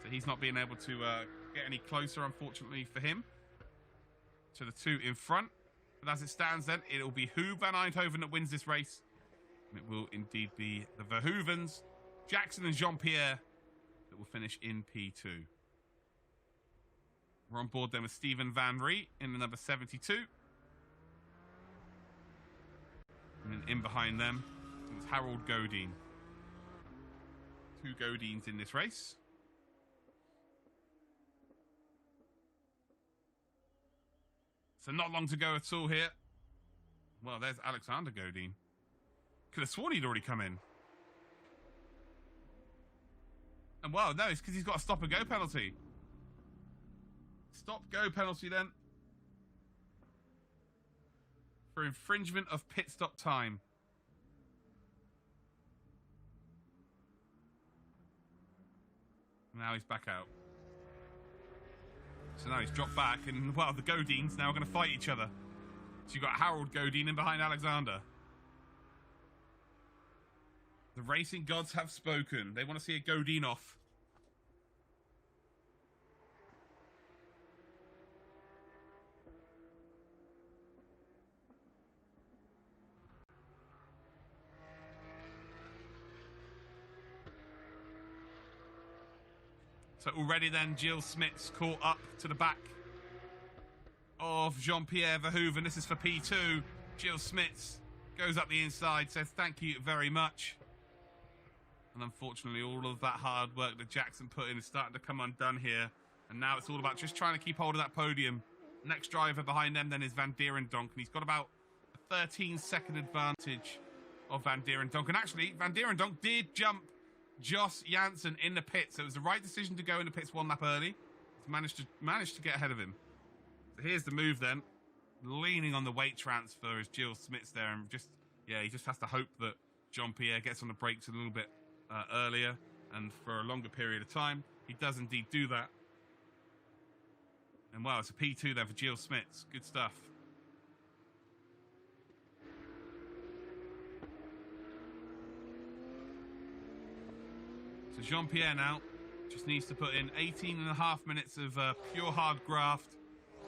So he's not being able to get any closer, unfortunately, for him, to the two in front. But as it stands then, it'll be Huub van Eindhoven that wins this race. And it will indeed be the Verhoevens, Jackson and Jean-Pierre, that will finish in P2. We're on board then with Steven Van Rie in the number 72. And then in behind them is Harold Godin. Two Godins in this race. So not long to go at all here. Well, there's Alexander Godin. Could have sworn he'd already come in. And well, no, it's because he's got a stop-and-go penalty. Stop-go penalty then. For infringement of pit stop time. Now he's back out. So now he's dropped back, and, well, the Godins now are going to fight each other. So you've got Harold Godin in behind Alexander. The racing gods have spoken. They want to see a Godin off. So already then, Gilles Smits caught up to the back of Jean-Pierre Verhoeven. This is for P2. Gilles Smits goes up the inside, says thank you very much. And unfortunately, all of that hard work that Jackson put in is starting to come undone here. And now it's all about just trying to keep hold of that podium. Next driver behind them then is Van Dierendonck, and he's got about a 13-second advantage of Van Dierendonck. And actually, Van Dierendonck did jump Joss Janssen in the pits, so it was the right decision to go in the pits one lap early. He's managed to get ahead of him. So here's the move then. Leaning on the weight transfer is Gilles Smits there, and he just has to hope that Jean-Pierre gets on the brakes a little bit earlier and for a longer period of time. He does indeed do that. And wow, it's a P2 there for Gilles Smits. Good stuff. So Jean-Pierre now just needs to put in 18.5 minutes of pure hard graft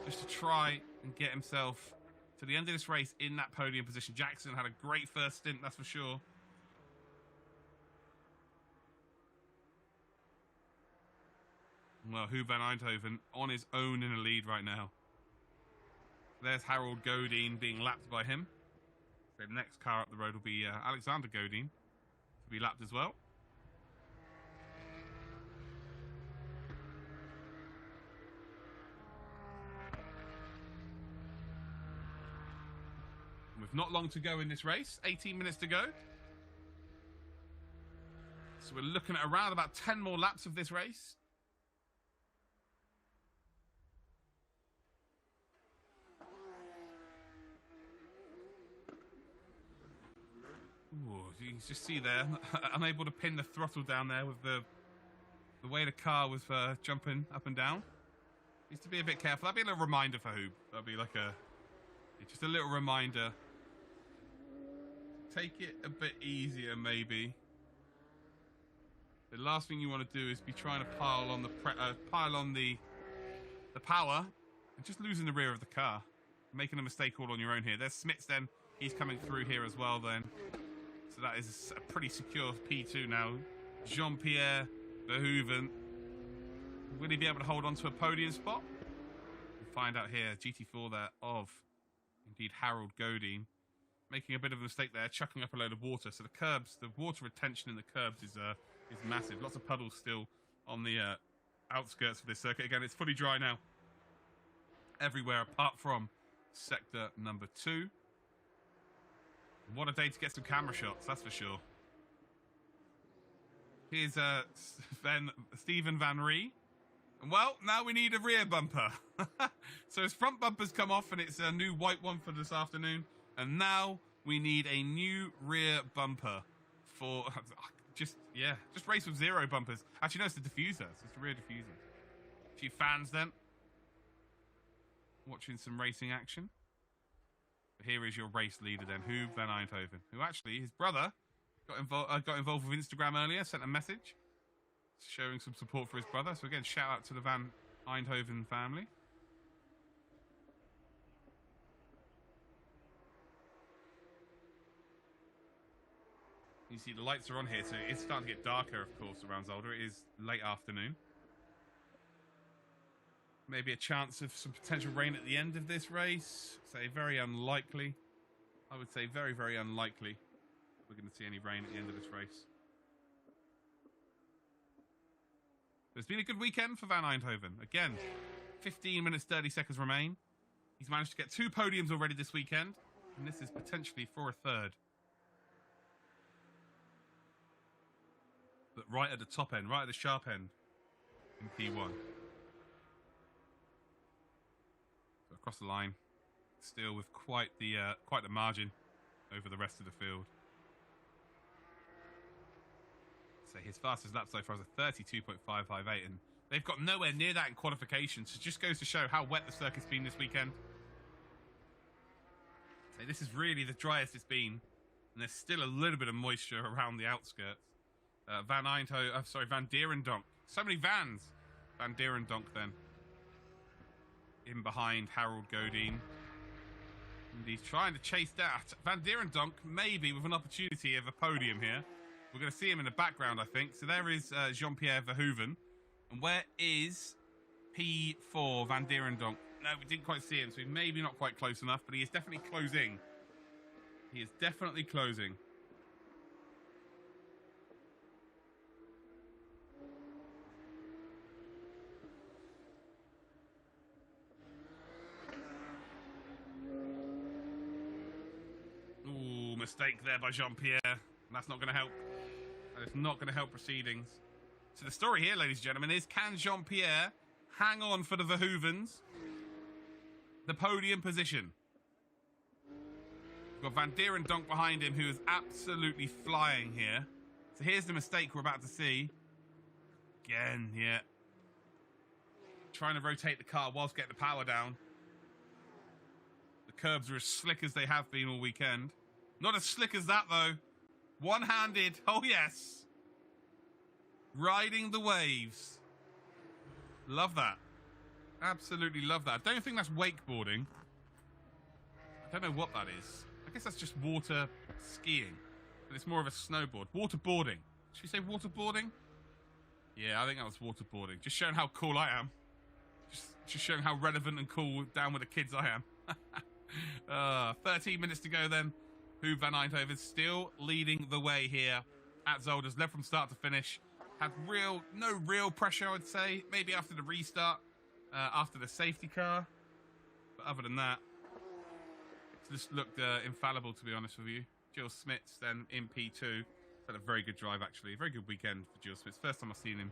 just to try and get himself to the end of this race in that podium position. Jackson had a great first stint, that's for sure. Well, Huub van Eindhoven on his own in the lead right now. There's Harold Godin being lapped by him. So the next car up the road will be Alexander Godin to be lapped as well. With not long to go in this race, 18 minutes to go. So we're looking at around about 10 more laps of this race. Ooh, You just see there, unable to pin the throttle down there with the way the car was jumping up and down. Needs to be a bit careful. That'd be a little reminder for Hoob. That'd be like just a little reminder. Take it a bit easier, maybe. The last thing you want to do is be trying to pile on the power and just losing the rear of the car, making a mistake all on your own here. There's Smits then. He's coming through here as well then. So that is a pretty secure P2 now. Jean-Pierre Verhoeven. Will he be able to hold on to a podium spot? We'll find out here. GT4 there of, indeed, Harold Godin. Making a bit of a mistake there, chucking up a load of water. So the curbs, the water retention in the curbs is massive. Lots of puddles still on the outskirts of this circuit. Again, it's fully dry now. Everywhere apart from sector number 2. What a day to get some camera shots, that's for sure. Here's Stephen Van Ree. And well, now we need a rear bumper. So his front bumper's come off and it's a new white one for this afternoon. And now we need a new rear bumper for just race with 0 bumpers. Actually, no, it's the diffuser. So it's the rear diffuser. A few fans then. Watching some racing action. Here is your race leader then, Huub van Eindhoven, who actually, his brother, got involved with Instagram earlier, sent a message showing some support for his brother. So again, shout out to the Van Eindhoven family. You see the lights are on here, so it's starting to get darker, of course, around Zolder. It is late afternoon. Maybe a chance of some potential rain at the end of this race. Say very unlikely. I would say very, very unlikely we're going to see any rain at the end of this race. But it's been a good weekend for Van Eindhoven. Again, 15 minutes, 30 seconds remain. He's managed to get 2 podiums already this weekend. And this is potentially for a third. But right at the top end, right at the sharp end in P1. Across the line, still with quite the margin over the rest of the field. So his fastest lap so far is a 32.558, and they've got nowhere near that in qualification. So it just goes to show how wet the circuit's been this weekend. So this is really the driest it's been, and there's still a little bit of moisture around the outskirts. Van Dierendonk. So many vans. Van Dierendonk then. In behind Harold Godin. And he's trying to chase that. Van Dierendonk maybe with an opportunity of a podium here. We're going to see him in the background, I think. So there is Jean-Pierre Verhoeven. And where is P4 Van Dierendonk? No, we didn't quite see him, so he's maybe not quite close enough, but he is definitely closing. He is definitely closing. Mistake there by Jean-Pierre. That's not going to help. That is not going to help proceedings. So the story here, ladies and gentlemen, is can Jean-Pierre hang on for the Verhoevens? The podium position. We've got Van Dierendonk behind him, who is absolutely flying here. So here's the mistake we're about to see. Again, yeah. Trying to rotate the car whilst getting the power down. The curbs are as slick as they have been all weekend. Not as slick as that, though. One-handed. Oh, yes. Riding the waves. Love that. Absolutely love that. I don't think that's wakeboarding. I don't know what that is. I guess that's just water skiing. But it's more of a snowboard. Waterboarding. Should we say waterboarding? Yeah, I think that was waterboarding. Just showing how cool I am. Just showing how relevant and cool down with the kids I am. 13 minutes to go then. Huub van Eindhoven still leading the way here at Zolder's. Led from start to finish. Had no real pressure, I would say. Maybe after the restart, after the safety car. But other than that, it just looked infallible, to be honest with you. Jill Smits then in P2. Had a very good drive, actually. A very good weekend for Jill Smits. First time I've seen him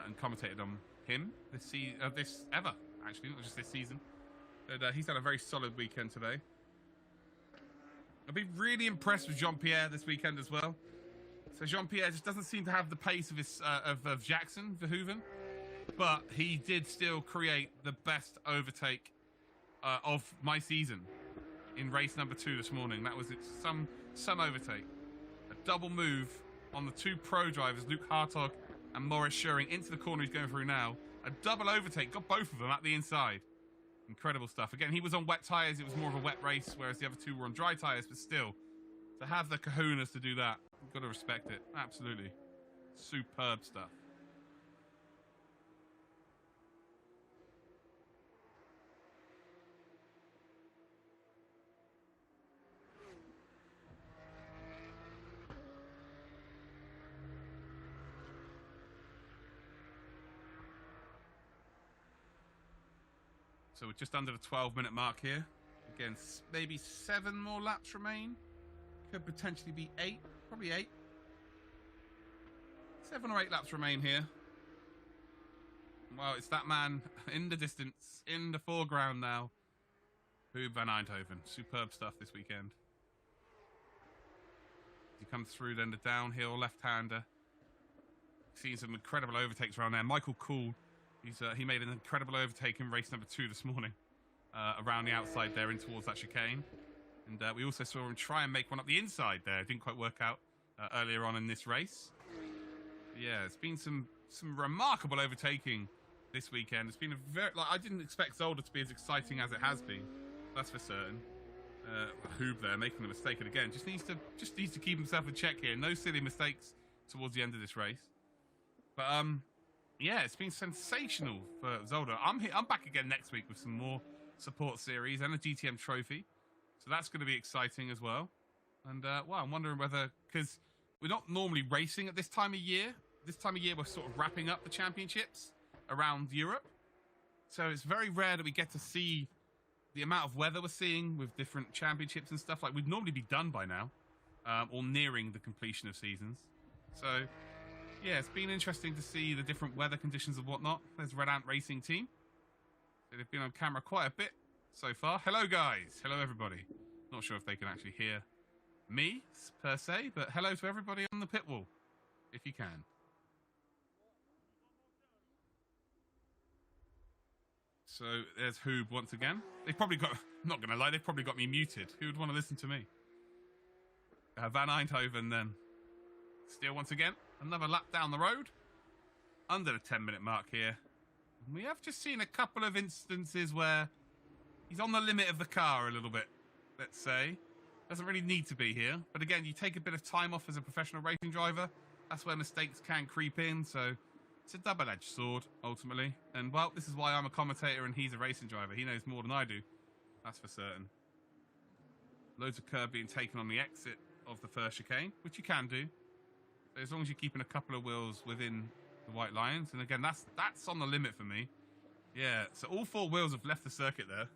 and commentated on him this ever, actually, not just this season. But he's had a very solid weekend today. I've been really impressed with Jean-Pierre this weekend as well. So Jean-Pierre just doesn't seem to have the pace of his of Jackson Verhoeven, but he did still create the best overtake of my season in race number 2 this morning. That was some overtake. A double move on the 2 pro drivers, Luke Hartog and Maurice Schuring, into the corner he's going through now. A double overtake, got both of them at the inside. Incredible stuff. Again, he was on wet tyres, it was more of a wet race, whereas the other 2 were on dry tyres, but still, to have the kahunas to do that, you've got to respect it. Absolutely. Superb stuff. So we're just under the 12-minute mark here. Again, maybe 7 more laps remain. Could potentially be 8. Probably 8. 7 or 8 laps remain here. Well, it's that man in the distance, in the foreground now. Huub van Eindhoven. Superb stuff this weekend. He comes through then the downhill left-hander. Seen some incredible overtakes around there. Michael Kuhl. He made an incredible overtake in race number 2 this morning, around the outside there in towards that chicane. And we also saw him try and make one up the inside there. It didn't quite work out earlier on in this race. But yeah, it's been some remarkable overtaking this weekend. It's been I didn't expect Zolder to be as exciting as it has been. That's for certain. Huub there making a mistake again. Just needs to keep himself in check here. No silly mistakes towards the end of this race. But yeah, it's been sensational for Zolder. I'm back again next week with some more support series and a GTM trophy. So that's going to be exciting as well. And, well, I'm wondering whether... Because we're not normally racing at this time of year. This time of year, we're sort of wrapping up the championships around Europe. So it's very rare that we get to see the amount of weather we're seeing with different championships and stuff. Like, we'd normally be done by now. Or nearing the completion of seasons. So... yeah, it's been interesting to see the different weather conditions and whatnot. There's Red Ant Racing Team. They've been on camera quite a bit so far. Hello, guys. Hello, everybody. Not sure if they can actually hear me, per se, but hello to everybody on the pit wall, if you can. So there's Huub once again. They've probably got, I'm not going to lie, they've probably got me muted. Who would want to listen to me? Van Eindhoven then. Still once again. Another lap down the road. Under the 10-minute mark here. We have just seen a couple of instances where he's on the limit of the car a little bit, let's say. Doesn't really need to be here. But again, you take a bit of time off as a professional racing driver. That's where mistakes can creep in. So it's a double-edged sword, ultimately. And, well, this is why I'm a commentator and he's a racing driver. He knows more than I do. That's for certain. Loads of curb being taken on the exit of the first chicane, which you can do. As long as you're keeping a couple of wheels within the white lines. And again, that's on the limit for me. Yeah, so all 4 wheels have left the circuit there.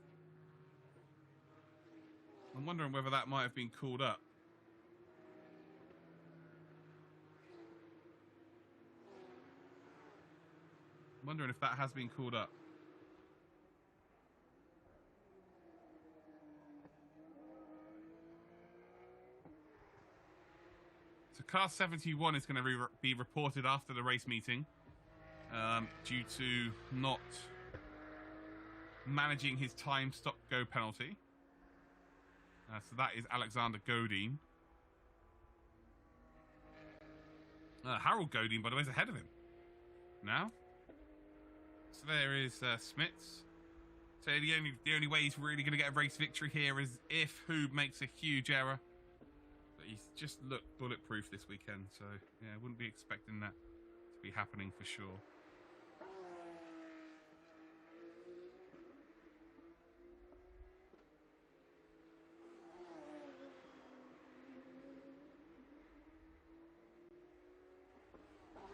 I'm wondering whether that might have been called up. I'm wondering if that has been called up. So car 71 is going to be reported after the race meeting due to not managing his time stop-go penalty. So that is Alexander Godin. Harold Godin, by the way, is ahead of him now. So there is Smits. So the only way he's really going to get a race victory here is if Huub makes a huge error. He's just looked bulletproof this weekend, so yeah, I wouldn't be expecting that to be happening for sure.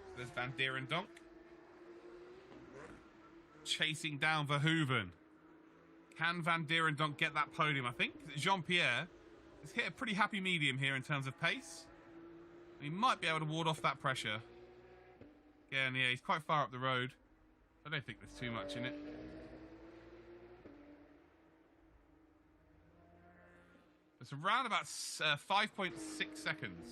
So there's Van Dierendonk chasing down Verhoeven. Can Van Dierendonk get that podium? I think Jean-Pierre has hit a pretty happy medium here in terms of pace. He might be able to ward off that pressure. Again, yeah, he's quite far up the road. I don't think there's too much in it. It's around about 5.6 seconds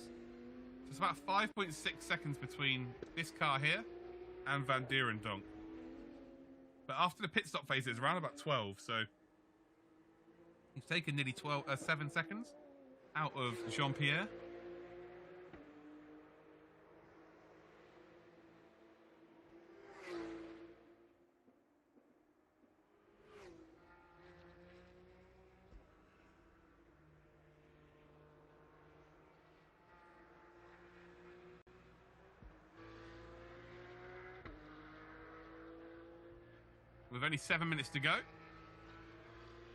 It's about 5.6 seconds between this car here and Van Donk. But after the pit stop phase, it's around about 12, so he's taken nearly 7 seconds out of Jean-Pierre. With only 7 minutes to go.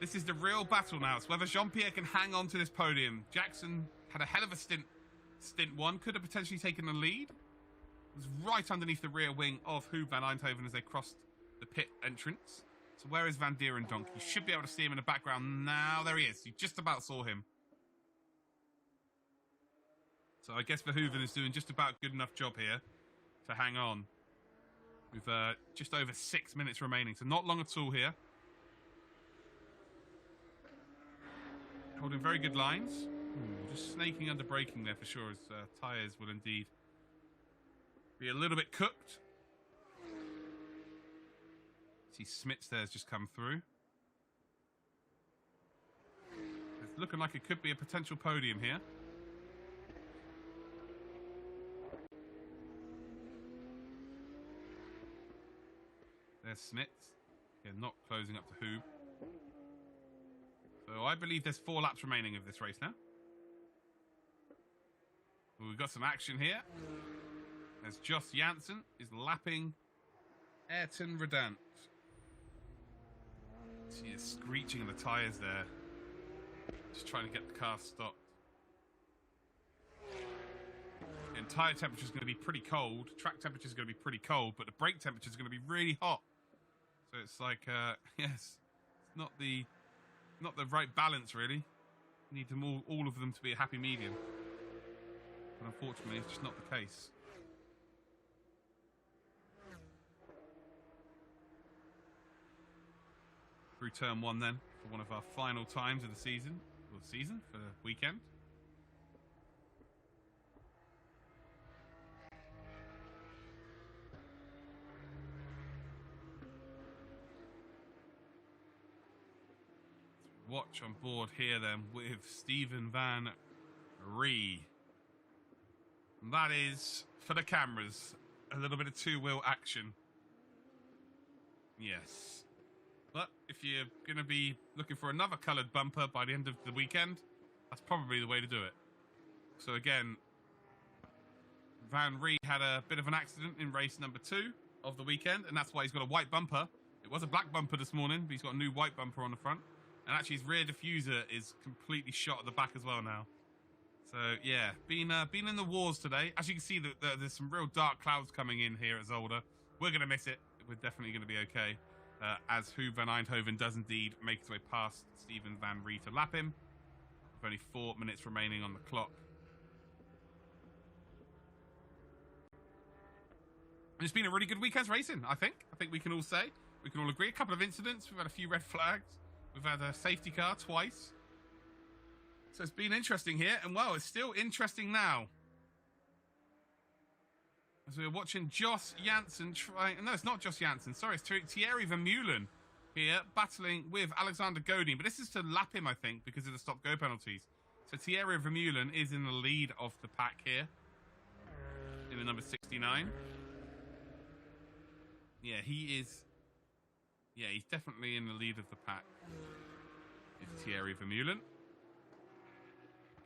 This is the real battle now. It's whether Jean-Pierre can hang on to this podium. Jackson had a hell of a stint. Stint 1 could have potentially taken the lead. It was right underneath the rear wing of Huub van Eindhoven as they crossed the pit entrance. So where is Van Donk? You should be able to see him in the background now. There he is. You just about saw him. So I guess Verhoeven is doing just about good enough job here to hang on. With just over 6 minutes remaining, so not long at all here. Holding very good lines. Just snaking under braking there for sure, as tyres will indeed be a little bit cooked. See Smits there has just come through. It's looking like it could be a potential podium here. There's Smits. Yeah, not closing up to Huub. So I believe there's 4 laps remaining of this race now. Well, we've got some action here. As Jos Janssen is lapping Ayrton Redant. She is screeching in the tyres there. Just trying to get the car stopped. And tyre temperature is going to be pretty cold. Track temperature is going to be pretty cold, but the brake temperature is going to be really hot. So it's like, yes, it's not the right balance really. You need them all of them to be a happy medium. But unfortunately, it's just not the case. Through turn 1 then, for one of our final times of the season, for the weekend. Watch on board here then with Steven Van Ree. And that is, for the cameras, a little bit of two-wheel action. Yes. But if you're going to be looking for another coloured bumper by the end of the weekend, that's probably the way to do it. So again, Van Ree had a bit of an accident in race number 2 of the weekend, and that's why he's got a white bumper. It was a black bumper this morning, but he's got a new white bumper on the front. And actually his rear diffuser is completely shot at the back as well now. So yeah, been in the wars today. As you can see, there's some real dark clouds coming in here at Zolder. We're going to miss it. We're definitely going to be okay. As Huub van Eindhoven does indeed make his way past Steven Van Ree to lap him. With only 4 minutes remaining on the clock. And it's been a really good weekend's racing, I think. I think we can all say. We can all agree. A couple of incidents. We've had a few red flags. We've had a safety car twice. So it's been interesting here. And, well, it's still interesting now. As we're watching Jos Janssen trying... No, it's not Jos Janssen. Sorry, it's Thierry Vermeulen here battling with Alexander Godin. But this is to lap him, I think, because of the stop-go penalties. So Thierry Vermeulen is in the lead of the pack here. In the number 69. Yeah, he is... Yeah, he's definitely in the lead of the pack. It's Thierry Vermeulen.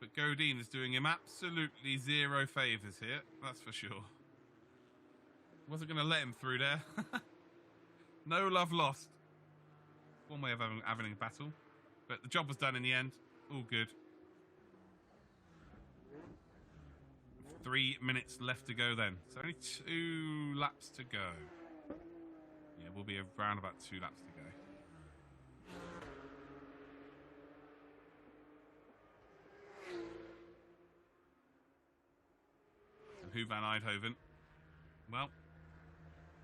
But Godin is doing him absolutely zero favours here, that's for sure. Wasn't going to let him through there. No love lost. One way of having a battle. But the job was done in the end. All good. 3 minutes left to go then. So only 2 laps to go. Yeah, we'll be around about 2 laps to go. So Huub van Eindhoven. Well,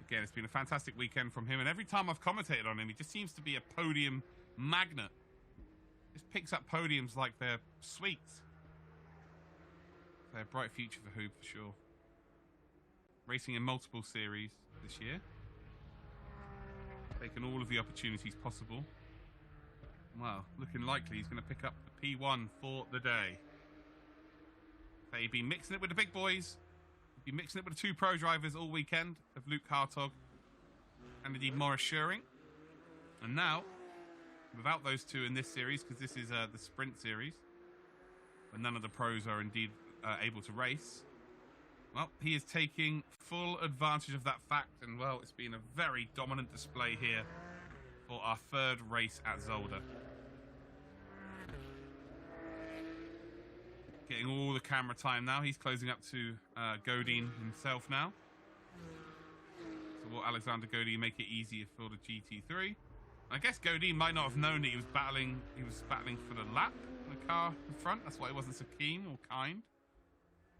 again, it's been a fantastic weekend from him. And every time I've commentated on him, he just seems to be a podium magnet. Just picks up podiums like they're sweets. a bright future for Hoob for sure. Racing in multiple series this year. Taking all of the opportunities possible. Well, looking likely he's going to pick up the P1 for the day. They've been mixing it with the big boys. They've been mixing it with the two pro drivers all weekend of Luke Hartog and indeed Morris Schuring. And now, without those two in this series, because this is the sprint series, and none of the pros are indeed able to race, well, he is taking full advantage of that fact, and well, it's been a very dominant display here for our third race at Zolder. Getting all the camera time now. He's closing up to Godin himself now. So will Alexander Godin make it easier for the GT3? I guess Godin might not have known that he was battling for the lap in the car in front. That's why he wasn't so keen or kind.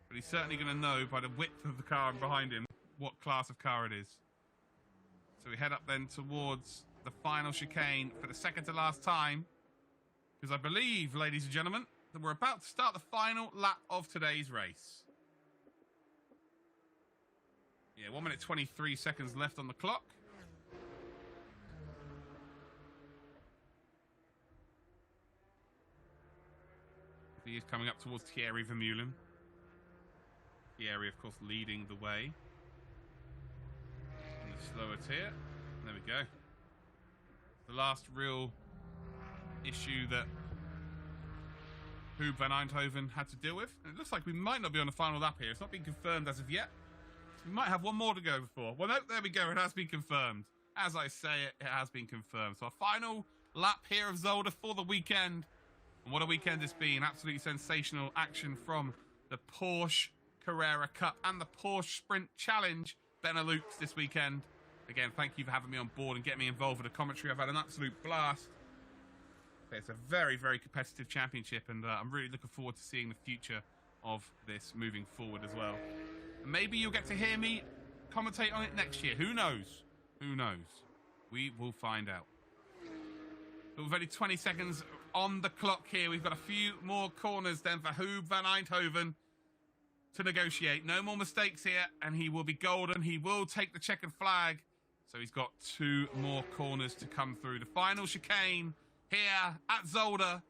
But he's certainly going to know by the width of the car behind him what class of car it is. So we head up then towards the final chicane for the second to last time. Because I believe, ladies and gentlemen, that we're about to start the final lap of today's race. Yeah, 1 minute 23 seconds left on the clock. He is coming up towards Thierry Vermeulen. Thierry, of course, leading the way. And the slower tier. There we go. The last real issue that Hoob van Eindhoven had to deal with. And it looks like we might not be on the final lap here. It's not been confirmed as of yet. We might have one more to go before. Well, no, there we go. It has been confirmed. As I say it, it has been confirmed. So our final lap here of Zolder for the weekend. And what a weekend it's been. Absolutely sensational action from the Porsche Carrera Cup and the Porsche Sprint Challenge Benelux this weekend. Again, thank you for having me on board and getting me involved with the commentary. I've had an absolute blast. It's a very, very competitive championship, and I'm really looking forward to seeing the future of this moving forward as well. And maybe you'll get to hear me commentate on it next year. Who knows? Who knows? We will find out. But with only 20 seconds on the clock here, we've got a few more corners then for Hoob van Eindhoven to negotiate. No more mistakes here, and he will be golden. He will take the checkered flag. So he's got 2 more corners to come through. The final chicane here at Zolder.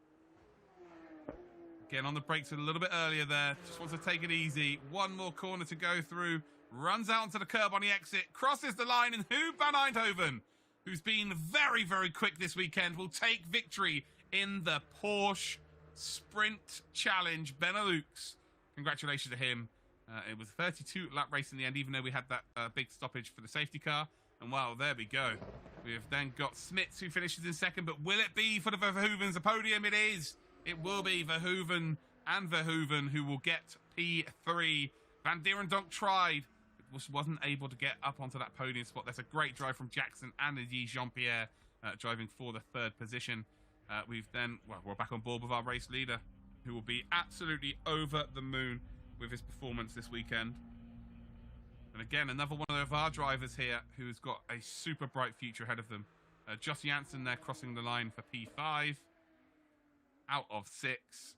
Again, on the brakes a little bit earlier there. Just wants to take it easy. 1 more corner to go through. Runs out onto the curb on the exit. Crosses the line, and Hoob van Eindhoven, who's been very, very quick this weekend, will take victory in the Porsche Sprint Challenge Benelux. Congratulations to him. It was a 32 lap race in the end, even though we had that big stoppage for the safety car. And wow, there we go. We have then got Smits, who finishes in second, but will it be for the Verhoevens a podium? It is. It will be Verhoeven and Verhoeven who will get P3. Van Dierendonk tried, but wasn't able to get up onto that podium spot. That's a great drive from Jackson and indeed Jean-Pierre driving for the 3rd position. We're back on board with our race leader, who will be absolutely over the moon with his performance this weekend. And again, another one of our drivers here who's got a super bright future ahead of them. Joss Janssen there crossing the line for P5 out of 6.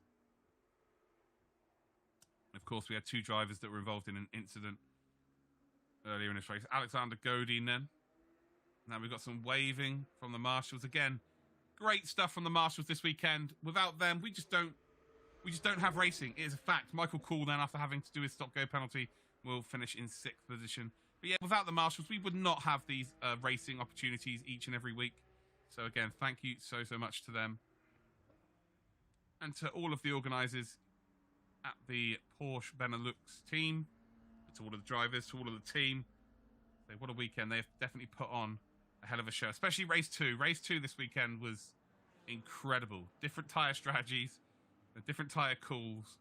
Of course, we had 2 drivers that were involved in an incident earlier in this race. Alexander Godin then. Now we've got some waving from the marshals. Again, great stuff from the marshals this weekend. Without them, we just don't have racing. It is a fact. Michael Cool then, after having to do his stop-go penalty, will finish in 6th position. But yeah, without the marshals, we would not have these racing opportunities each and every week. So again, thank you so much to them. And to all of the organisers at the Porsche Benelux team, to all of the drivers, to all of the team. So what a weekend. They've definitely put on a hell of a show, especially race 2. Race 2 this weekend was incredible. Different tyre strategies, different tyre calls,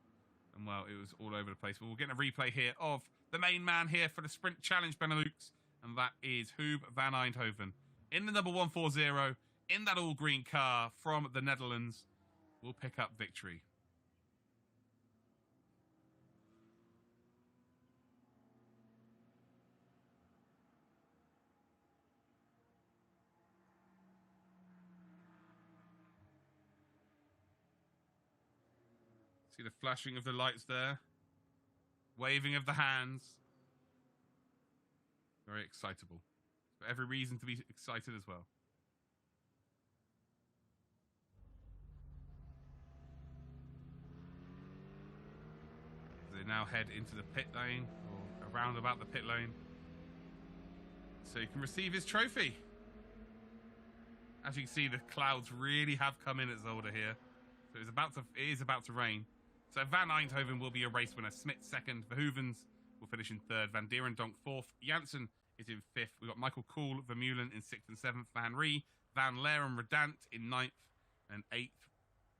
and well, it was all over the place. But we'll get a replay here of the main man here for the Sprint Challenge Benelux, and that is Hoob van Eindhoven in the number 140 in that all-green car from the Netherlands. Will pick up victory. See the flashing of the lights there. waving of the hands. Very excitable. For every reason to be excited as well. They now head into the pit lane, or around about the pit lane, so you can receive his trophy. As you can see, the clouds really have come in at Zolder here, so it is about to rain. So Van Eindhoven will be a race winner. Smit second. Verhoevens will finish in third. Van Dierendonk fourth. Janssen is in fifth. We've got Michael Kool, Vermeulen in sixth and seventh. Van Rie, Van Leer and Redant in ninth and eighth.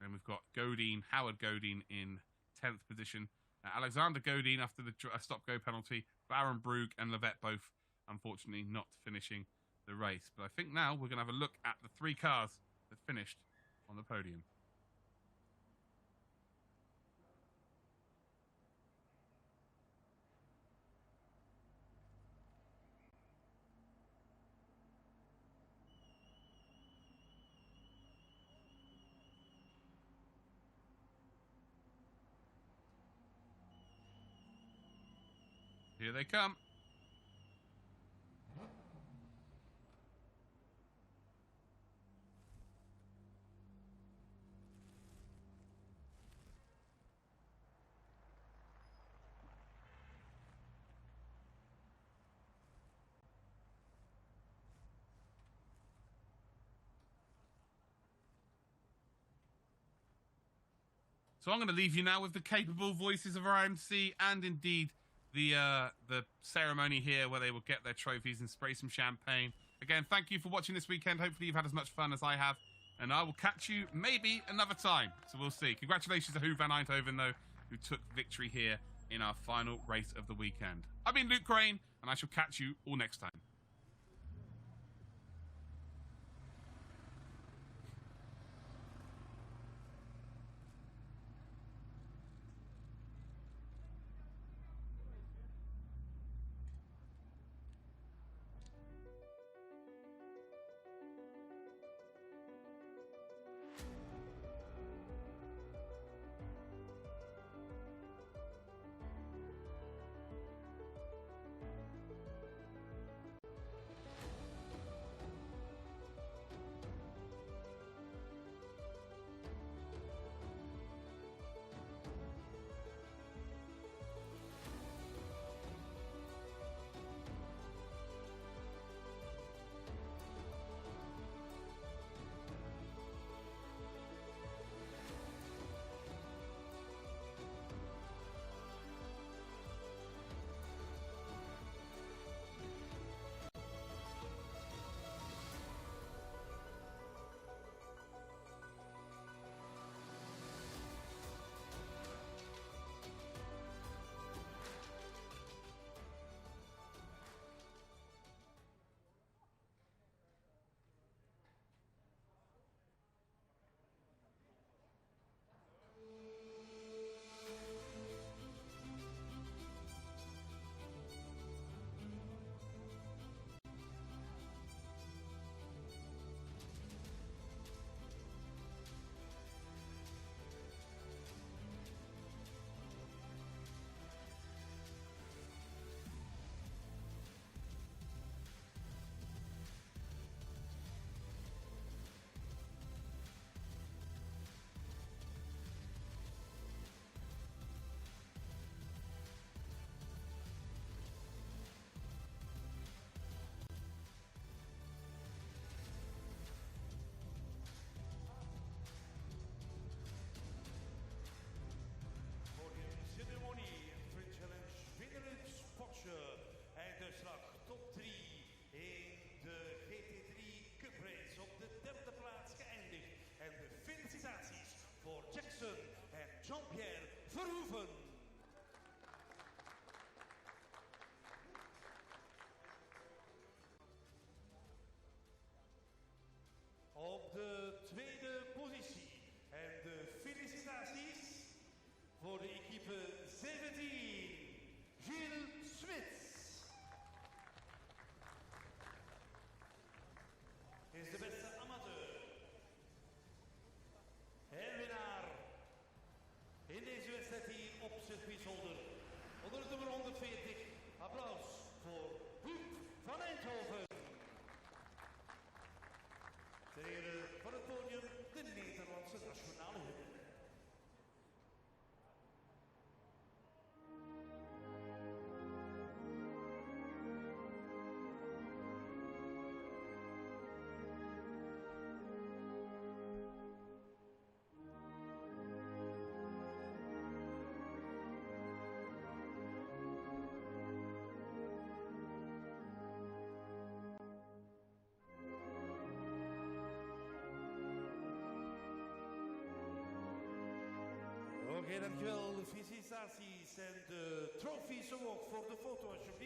And we've got Godin, Howard Godin in 10th position. Alexander Godin after the stop-go penalty. Baron Brugge and Levette both, unfortunately, not finishing the race. But I think now we're going to have a look at the three cars that finished on the podium. Here they come. So I'm going to leave you now with the capable voices of our MC and indeed the ceremony here where they will get their trophies and spray some champagne. Again, thank you for watching this weekend. Hopefully you've had as much fun as I have. And I will catch you maybe another time. So we'll see. Congratulations to Van Eindhoven, though, who took victory here in our final race of the weekend. I've been Luke Crane, and I shall catch you all next time. Sprint Challenge Benelux Porsche. Einduidslag top 3 in de GT3 Cup Race. Op de derde plaats geëindigd. En de felicitaties voor Jackson en Jean-Pierre Verhoeven. Op de tweede positie. En de felicitaties voor de equipe 17, Gilles Smits. Is de beste amateur. En winnaar in deze wedstrijd hier op Dankjewel, felicitaties en de trofies omhoog voor de foto alsjeblieft.